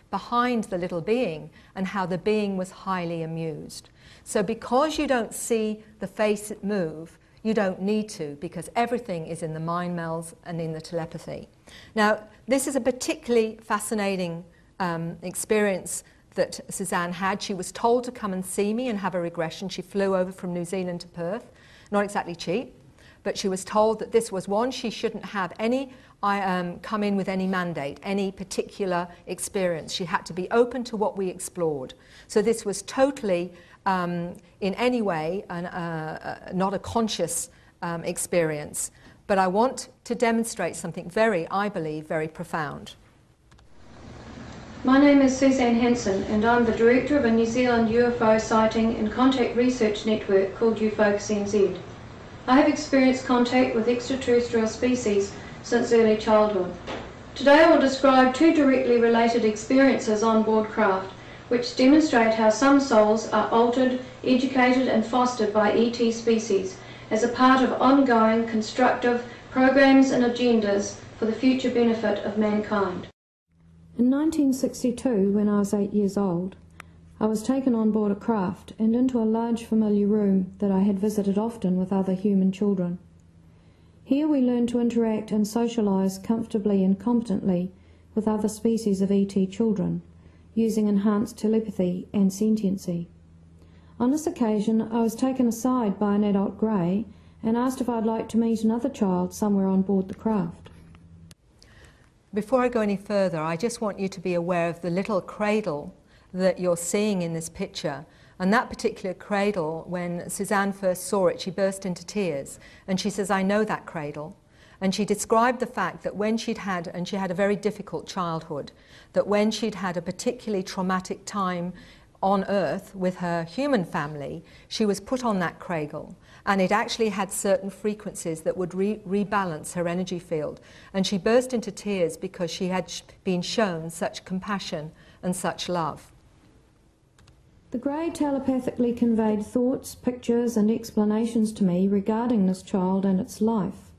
behind the little being, and how the being was highly amused. So because you don't see the face move, you don't need to, because everything is in the mind melds and in the telepathy. Now, this is a particularly fascinating experience that Suzanne had. She was told to come and see me and have a regression. She flew over from New Zealand to Perth. Not exactly cheap, but she was told that this was one, she shouldn't have any come in with any mandate, any particular experience. She had to be open to what we explored. So this was totally, in any way, not a conscious experience. But I want to demonstrate something I believe, very profound. My name is Suzanne Hansen, and I'm the director of a New Zealand UFO sighting and contact research network called UFOs NZ. I have experienced contact with extraterrestrial species since early childhood. Today I will describe two directly related experiences on board craft, which demonstrate how some souls are altered, educated and fostered by ET species as a part of ongoing constructive programs and agendas for the future benefit of mankind. In 1962, when I was 8 years old, I was taken on board a craft and into a large familiar room that I had visited often with other human children. Here we learned to interact and socialise comfortably and competently with other species of ET children, using enhanced telepathy and sentiency. On this occasion, I was taken aside by an adult grey and asked if I'd like to meet another child somewhere on board the craft. Before I go any further, I just want you to be aware of the little cradle that you're seeing in this picture. And that particular cradle, when Suzanne first saw it, she burst into tears. And she says, I know that cradle. And she described the fact that when she'd had, and she had a very difficult childhood, that when she'd had a particularly traumatic time on Earth with her human family, she was put on that cradle. And it actually had certain frequencies that would rebalance her energy field. And she burst into tears because she had been shown such compassion and such love. The grey telepathically conveyed thoughts, pictures and explanations to me regarding this child and its life.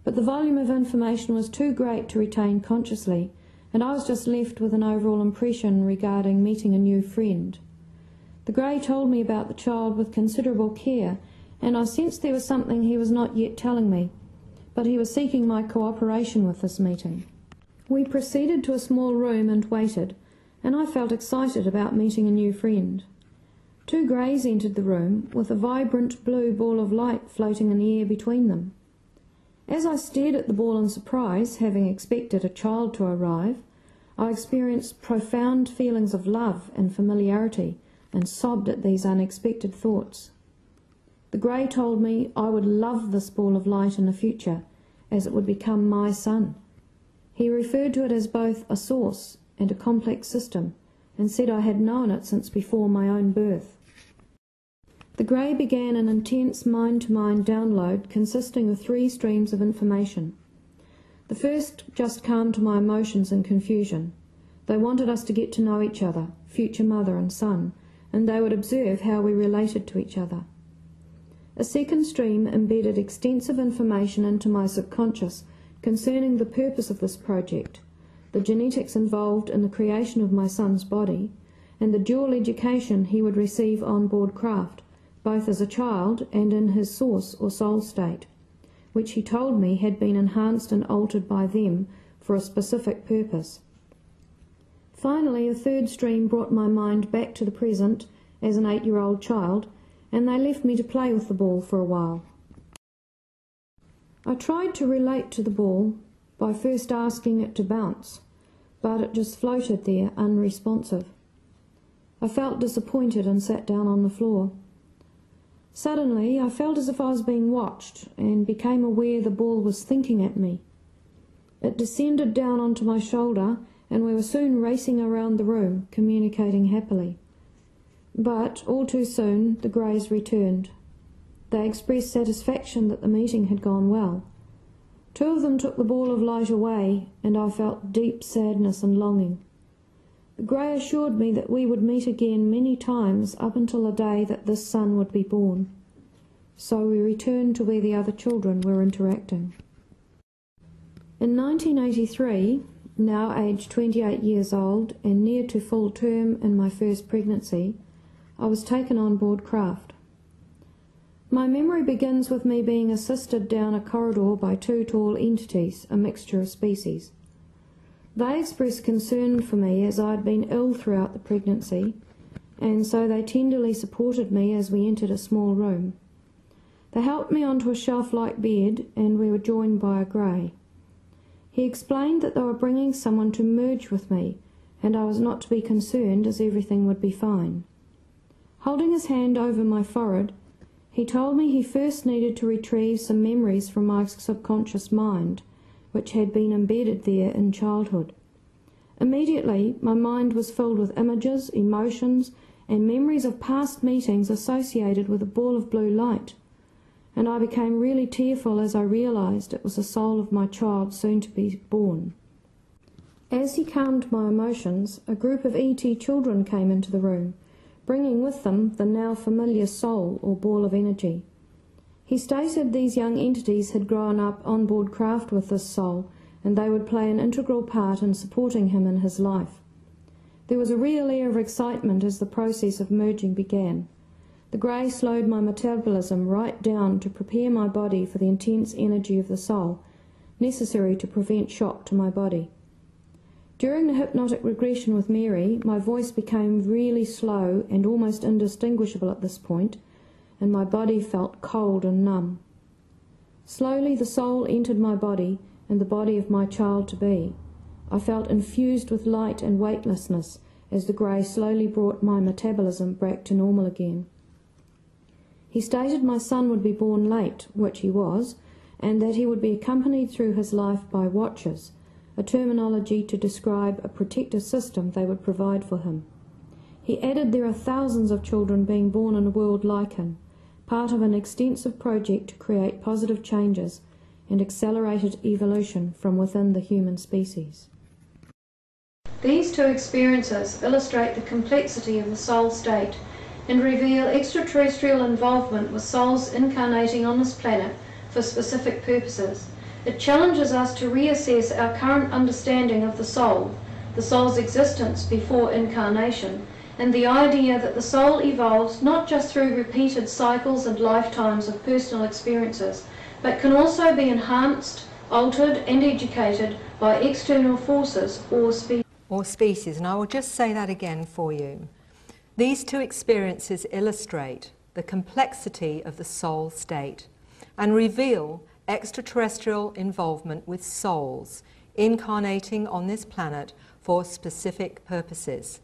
But the volume of information was too great to retain consciously, and I was just left with an overall impression regarding meeting a new friend. The grey told me about the child with considerable care and I sensed there was something he was not yet telling me, but he was seeking my cooperation with this meeting. We proceeded to a small room and waited, and I felt excited about meeting a new friend. 2 greys entered the room, with a vibrant blue ball of light floating in the air between them. As I stared at the ball in surprise, having expected a child to arrive, I experienced profound feelings of love and familiarity, and sobbed at these unexpected thoughts. The grey told me I would love this ball of light in the future, as it would become my son. He referred to it as both a source and a complex system, and said I had known it since before my own birth. The grey began an intense mind-to-mind download consisting of 3 streams of information. The first just calmed my emotions and confusion. They wanted us to get to know each other, future mother and son, and they would observe how we related to each other. A second stream embedded extensive information into my subconscious concerning the purpose of this project, the genetics involved in the creation of my son's body, and the dual education he would receive on board craft, both as a child and in his source or soul state, which he told me had been enhanced and altered by them for a specific purpose. Finally, a third stream brought my mind back to the present as an 8-year-old child, and they left me to play with the ball for a while. I tried to relate to the ball by first asking it to bounce, but it just floated there unresponsive. I felt disappointed and sat down on the floor. Suddenly, I felt as if I was being watched and became aware the ball was thinking at me. It descended down onto my shoulder, and we were soon racing around the room, communicating happily. But, all too soon, the greys returned. They expressed satisfaction that the meeting had gone well. 2 of them took the ball of light away, and I felt deep sadness and longing. The grey assured me that we would meet again many times up until the day that this son would be born. So we returned to where the other children were interacting. In 1983, now aged 28 years old and near to full term in my first pregnancy, I was taken on board craft. My memory begins with me being assisted down a corridor by 2 tall entities, a mixture of species. They expressed concern for me as I had been ill throughout the pregnancy, and so they tenderly supported me as we entered a small room. They helped me onto a shelf-like bed, and we were joined by a grey. He explained that they were bringing someone to merge with me, and I was not to be concerned as everything would be fine. Holding his hand over my forehead, he told me he first needed to retrieve some memories from my subconscious mind, which had been embedded there in childhood. Immediately, my mind was filled with images, emotions, and memories of past meetings associated with a ball of blue light, and I became really tearful as I realised it was the soul of my child soon to be born. As he calmed my emotions, a group of ET children came into the room, bringing with them the now familiar soul or ball of energy. He stated these young entities had grown up on board craft with this soul, and they would play an integral part in supporting him in his life. There was a real air of excitement as the process of merging began. The grey slowed my metabolism right down to prepare my body for the intense energy of the soul, necessary to prevent shock to my body. During the hypnotic regression with Mary, my voice became really slow and almost indistinguishable at this point, and my body felt cold and numb. Slowly the soul entered my body and the body of my child-to-be. I felt infused with light and weightlessness as the grey slowly brought my metabolism back to normal again. He stated my son would be born late, which he was, and that he would be accompanied through his life by watchers, a terminology to describe a protective system they would provide for him. He added there are thousands of children being born in a world like him, part of an extensive project to create positive changes and accelerated evolution from within the human species. These 2 experiences illustrate the complexity of the soul state and reveal extraterrestrial involvement with souls incarnating on this planet for specific purposes. It challenges us to reassess our current understanding of the soul's existence before incarnation, and the idea that the soul evolves not just through repeated cycles and lifetimes of personal experiences, but can also be enhanced, altered and educated by external forces or species. And I will just say that again for you. These two experiences illustrate the complexity of the soul state and reveal extraterrestrial involvement with souls incarnating on this planet for specific purposes.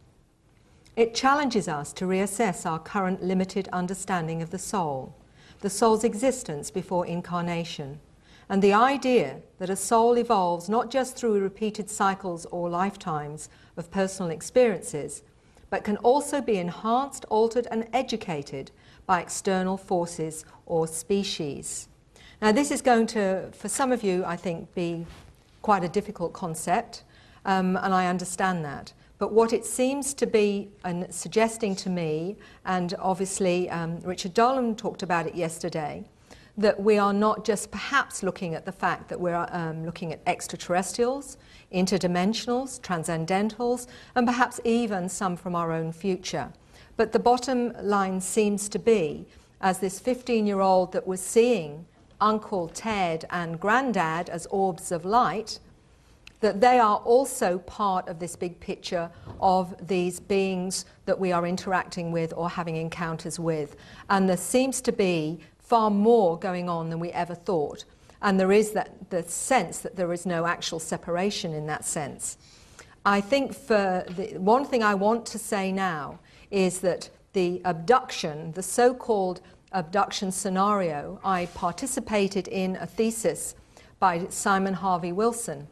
It challenges us to reassess our current limited understanding of the soul's existence before incarnation, and the idea that a soul evolves not just through repeated cycles or lifetimes of personal experiences, but can also be enhanced, altered and educated by external forces or species. Now this is going to, for some of you, I think, be quite a difficult concept, and I understand that. But what it seems to be suggesting to me, and obviously Richard Dolan talked about it yesterday, that we are not just perhaps looking at the fact that we're looking at extraterrestrials, interdimensionals, transcendentals, and perhaps even some from our own future. But the bottom line seems to be, as this 15-year-old that was seeing Uncle Ted and Grandad as orbs of light, that they are also part of this big picture of these beings that we are interacting with or having encounters with. And there seems to be far more going on than we ever thought. And there is the sense that there is no actual separation in that sense. I think one thing I want to say now is that the abduction, the so-called abduction scenario, I participated in a thesis by Simon Harvey Wilson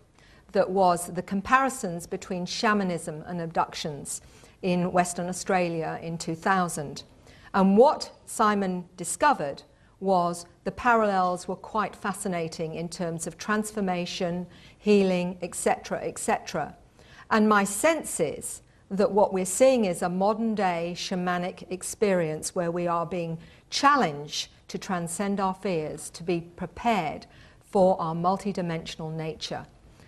that was the comparisons between shamanism and abductions in Western Australia in 2000. And what Simon discovered was the parallels were quite fascinating in terms of transformation, healing, etc., etc. And my sense is that what we're seeing is a modern-day shamanic experience where we are being challenged to transcend our fears, to be prepared for our multidimensional nature.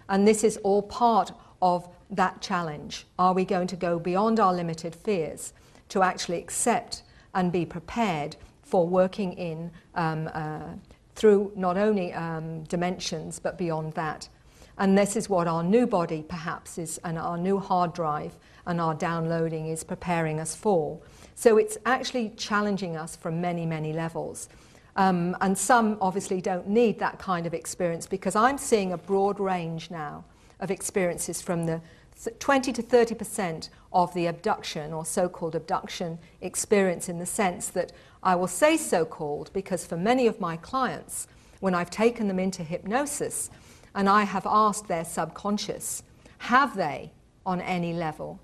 And this is all part of that challenge. Are we going to go beyond our limited fears to actually accept and be prepared for working in through not only dimensions but beyond that? And this is what our new body perhaps is, and our new hard drive and our downloading is preparing us for. So it's actually challenging us from many, many levels. And some obviously don't need that kind of experience, because I'm seeing a broad range now of experiences from the 20 to 30% of the abduction or so-called abduction experience, in the sense that I will say so-called because for many of my clients, when I've taken them into hypnosis and I have asked their subconscious, have they on any level,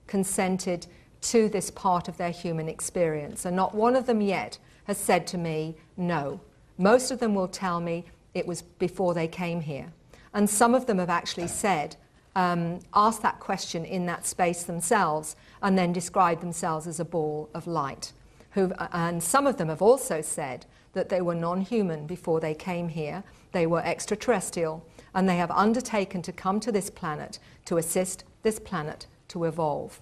consented to this part of their human experience? And not one of them yet has said to me, no. Most of them will tell me it was before they came here. And some of them have actually said, asked that question in that space themselves, and then described themselves as a ball of light. And some of them have also said that they were non-human before they came here. They were extraterrestrial, and they have undertaken to come to this planet to assist this planet to evolve.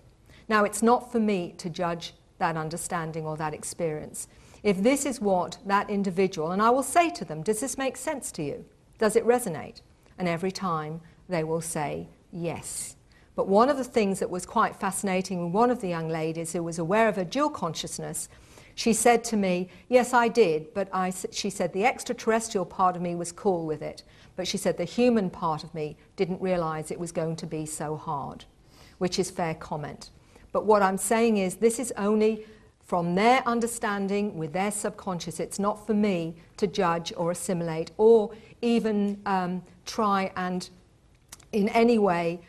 Now, it's not for me to judge that understanding or that experience. If this is what that individual, and I will say to them, does this make sense to you? Does it resonate? And every time they will say yes. But one of the things that was quite fascinating with one of the young ladies who was aware of her dual consciousness, she said to me, yes, I did, but she said the extraterrestrial part of me was cool with it, but she said the human part of me didn't realize it was going to be so hard, which is fair comment. But what I'm saying is this is only from their understanding with their subconscious. It's not for me to judge or assimilate or even try and in any way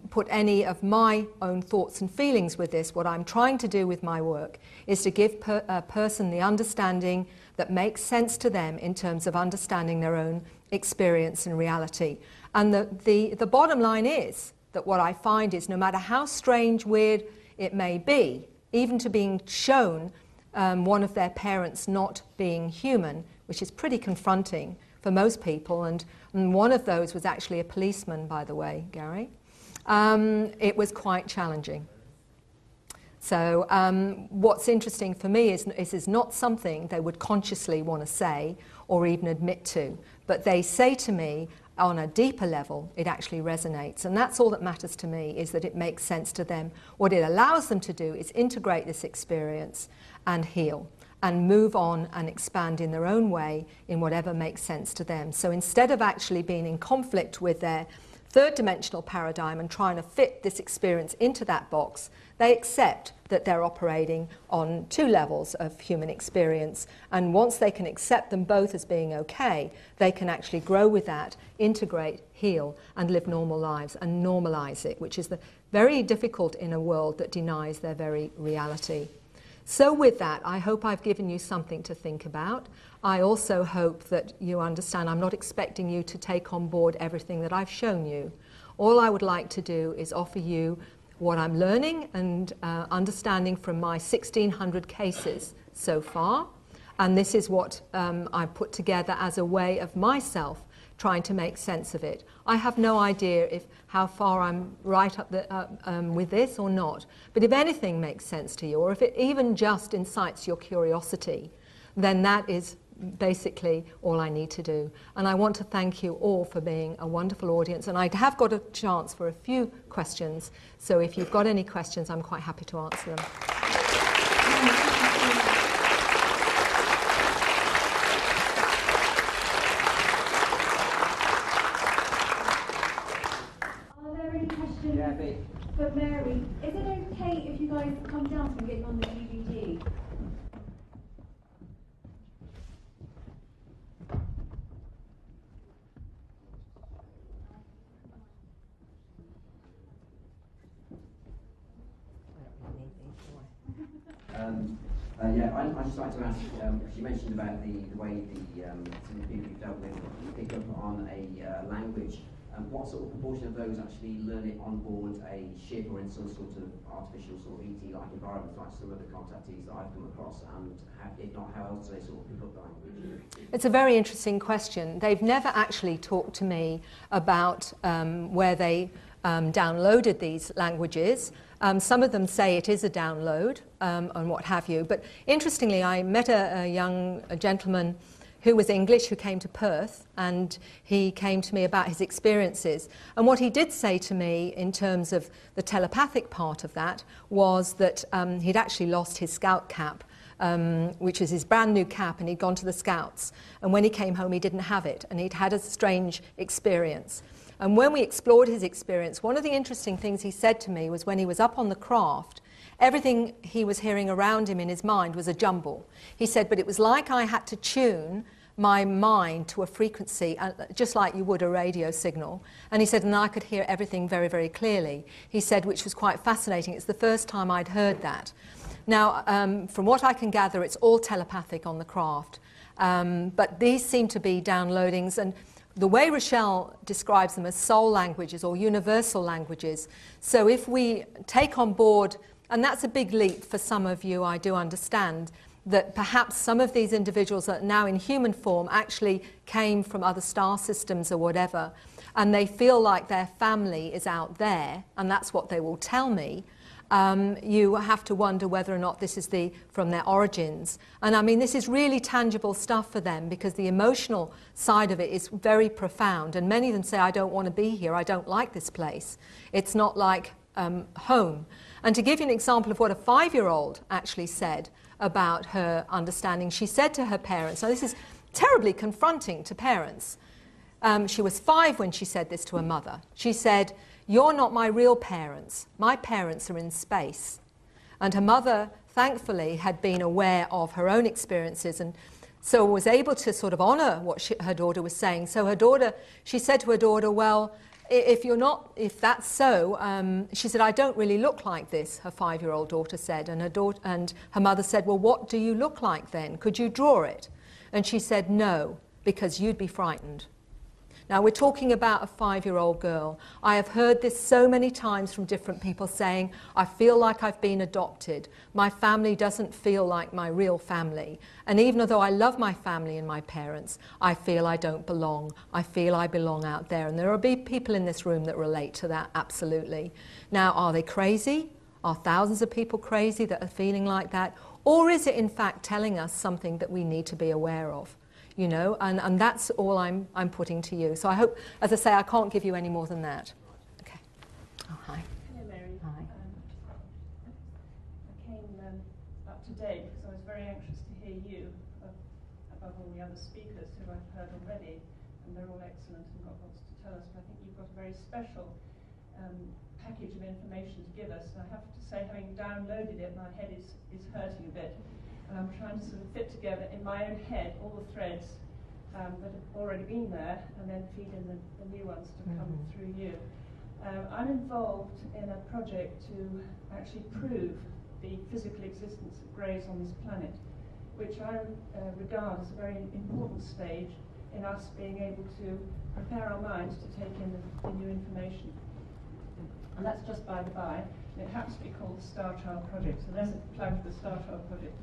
put any of my own thoughts and feelings with this. What I'm trying to do with my work is to give a person the understanding that makes sense to them in terms of understanding their own experience and reality. And the bottom line is that what I find is no matter how strange, weird it may be, even to being shown one of their parents not being human, which is pretty confronting for most people, and one of those was actually a policeman, by the way, Gary. It was quite challenging. So what's interesting for me is not something they would consciously want to say or even admit to, but they say to me on a deeper level, it actually resonates. And that's all that matters to me, is that it makes sense to them. What it allows them to do is integrate this experience and heal and move on and expand in their own way in whatever makes sense to them. So instead of actually being in conflict with their third dimensional paradigm and trying to fit this experience into that box, they accept that they're operating on two levels of human experience, and once they can accept them both as being okay, they can actually grow with that, integrate, heal, and live normal lives and normalize it, which is very difficult in a world that denies their very reality. So with that, I hope I've given you something to think about. I also hope that you understand I'm not expecting you to take on board everything that I've shown you. All I would like to do is offer you what I'm learning and understanding from my 1,600 cases so far. And this is what I've put together as a way of myself trying to make sense of it. I have no idea how far I'm right up with this or not, but if anything makes sense to you, or if it even just incites your curiosity, then that is basically all I need to do. And I want to thank you all for being a wonderful audience, and I have got a chance for a few questions, so if you've got any questions, I'm quite happy to answer them. But Mary, is it okay if you guys come down and get on the DVD? Yeah, I'd just like to ask, you mentioned about the way some of the people you've dealt with pick up on a language. What sort of proportion of those actually learn it on board a ship or in some sort of artificial sort of ET-like environment, like some of the contactees that I've come across, and if not, how else do they sort of pick up the language? It's a very interesting question. They've never actually talked to me about where they downloaded these languages. Some of them say it is a download and what have you. But interestingly, I met a young gentleman who was English, who came to Perth, and he came to me about his experiences. And what he did say to me in terms of the telepathic part of that was that he'd actually lost his scout cap, which was his brand new cap, and he'd gone to the Scouts. And when he came home, he didn't have it, and he'd had a strange experience. And when we explored his experience, one of the interesting things he said to me was when he was up on the craft, everything he was hearing around him in his mind was a jumble. He said, but it was like I had to tune my mind to a frequency, just like you would a radio signal. And he said, and I could hear everything very, very clearly. He said, which was quite fascinating. It's the first time I'd heard that. Now, from what I can gather, it's all telepathic on the craft. But these seem to be downloadings, and the way Rochelle describes them as soul languages or universal languages. So if we take on board, and that's a big leap for some of you, I do understand, that perhaps some of these individuals that are now in human form actually came from other star systems or whatever, and they feel like their family is out there, and that's what they will tell me. You have to wonder whether or not this is from their origins. And I mean, this is really tangible stuff for them, because the emotional side of it is very profound. And many of them say, I don't want to be here, I don't like this place. It's not like home. And to give you an example of what a 5-year-old actually said about her understanding, she said to her parents, now this is terribly confronting to parents. She was 5 when she said this to her mother. She said, "You're not my real parents. My parents are in space." And her mother, thankfully, had been aware of her own experiences, and so was able to sort of honour what her daughter was saying. So her daughter, she said to her daughter, well, if that's so, she said, I don't really look like this, her 5-year-old daughter said. And her mother said, well, what do you look like then? Could you draw it? And she said, no, because you'd be frightened. Now, we're talking about a 5-year-old girl. I have heard this so many times from different people saying, I feel like I've been adopted. My family doesn't feel like my real family. And even though I love my family and my parents, I feel I don't belong. I feel I belong out there. And there will be people in this room that relate to that, absolutely. Now, are they crazy? Are thousands of people crazy that are feeling like that? Or is it in fact telling us something that we need to be aware of? You know, and that's all I'm putting to you. So I hope, as I say, I can't give you any more than that. Okay. Oh, hi. Hello, Mary. Hi. I came up today because I was very anxious to hear you above all the other speakers who I've heard already, and they're all excellent and got lots to tell us, but I think you've got a very special package of information to give us. And I have to say, having downloaded it, my head is hurting a bit, and I'm trying to sort of fit together in my own head all the threads that have already been there, and then feed in the new ones to come through you. I'm involved in a project to actually prove the physical existence of greys on this planet, which I regard as a very important stage in us being able to prepare our minds to take in the new information. And that's just by the by. It happens to be called the Star Child Project, so there's a plug for the Star Child Project.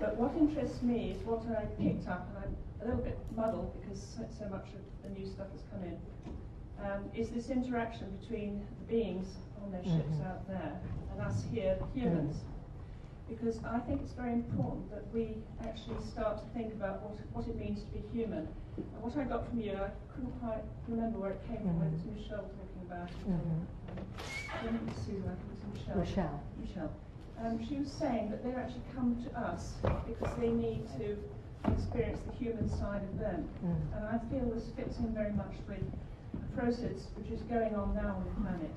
But what interests me is what I picked up, and I'm a little bit muddled because so much of the new stuff has come in, is this interaction between the beings on their ships out there and us here, the humans. Because I think it's very important that we actually start to think about what it means to be human. And what I got from you, I couldn't quite remember where it came from, whether it's Michelle talking about it. Susan, I think it was Michelle. She was saying that they actually come to us because they need to experience the human side of them. And I feel this fits in very much with a process which is going on now on the planet,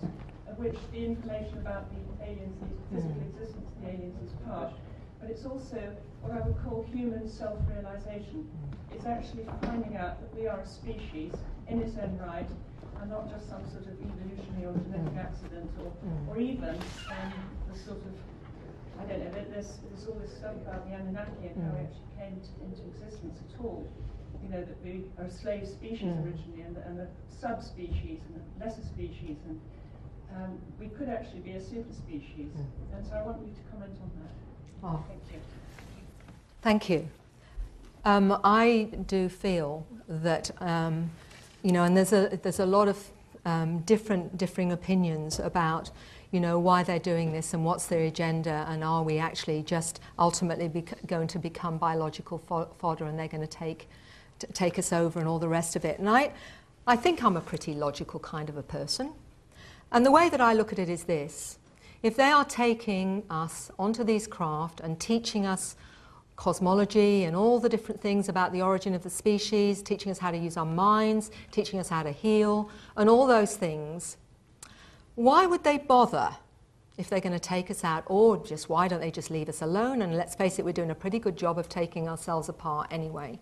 of which the information about the aliens, the physical existence of the aliens is part. But it's also what I would call human self-realization. It's actually finding out that we are a species in its own right, and not just some sort of evolutionary or genetic accident, or even the sort of, I don't know, there's all this stuff about the Anunnaki and how it actually came into existence at all. You know, that we are a slave species originally, and the subspecies and the lesser species, and we could actually be a super species. And so I want you to comment on that. Oh. Thank you. Thank you. I do feel that, you know, and there's a lot of differing opinions about, you know, why they're doing this and what's their agenda, and are we actually just ultimately going to become biological fodder, and they're going to take us over and all the rest of it. And I think I'm a pretty logical kind of a person. And the way that I look at it is this: if they are taking us onto these craft and teaching us cosmology and all the different things about the origin of the species, teaching us how to use our minds, teaching us how to heal, and all those things, why would they bother if they're going to take us out? Or just why don't they just leave us alone? And let's face it, we're doing a pretty good job of taking ourselves apart anyway.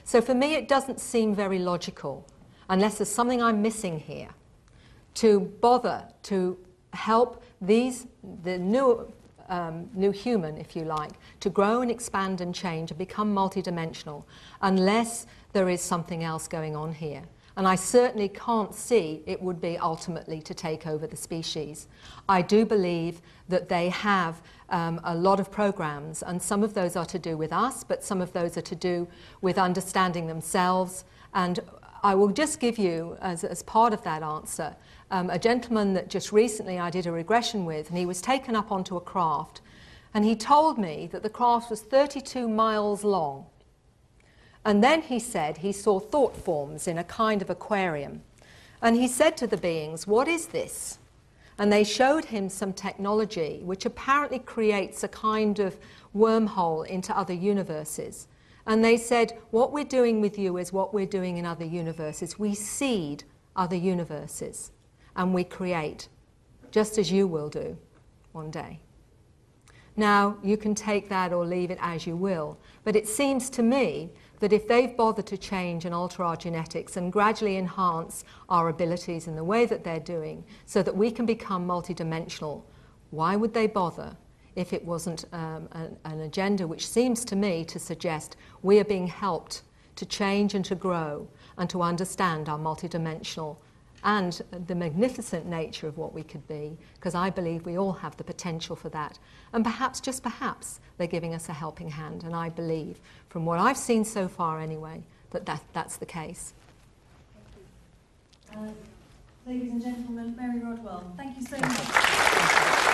So for me, it doesn't seem very logical, unless there's something I'm missing here, to bother to help the new human, if you like, to grow and expand and change and become multidimensional, unless there is something else going on here. And I certainly can't see it would be ultimately to take over the species. I do believe that they have a lot of programs, and some of those are to do with us, but some of those are to do with understanding themselves. And I will just give you, as part of that answer, a gentleman that just recently I did a regression with, and he was taken up onto a craft, and he told me that the craft was 32 miles long. And then he said he saw thought forms in a kind of aquarium. And he said to the beings, "What is this?" And they showed him some technology which apparently creates a kind of wormhole into other universes. And they said, "What we're doing with you is what we're doing in other universes. We seed other universes, and we create, just as you will do one day." Now, you can take that or leave it as you will, but it seems to me that if they've bothered to change and alter our genetics and gradually enhance our abilities in the way that they're doing so that we can become multidimensional, why would they bother if it wasn't an agenda which seems to me to suggest we are being helped to change and to grow and to understand our multidimensional and the magnificent nature of what we could be, because I believe we all have the potential for that. And perhaps, just perhaps, they're giving us a helping hand, and I believe, from what I've seen so far anyway, that's the case. Thank you. Ladies and gentlemen, Mary Rodwell, thank you so much.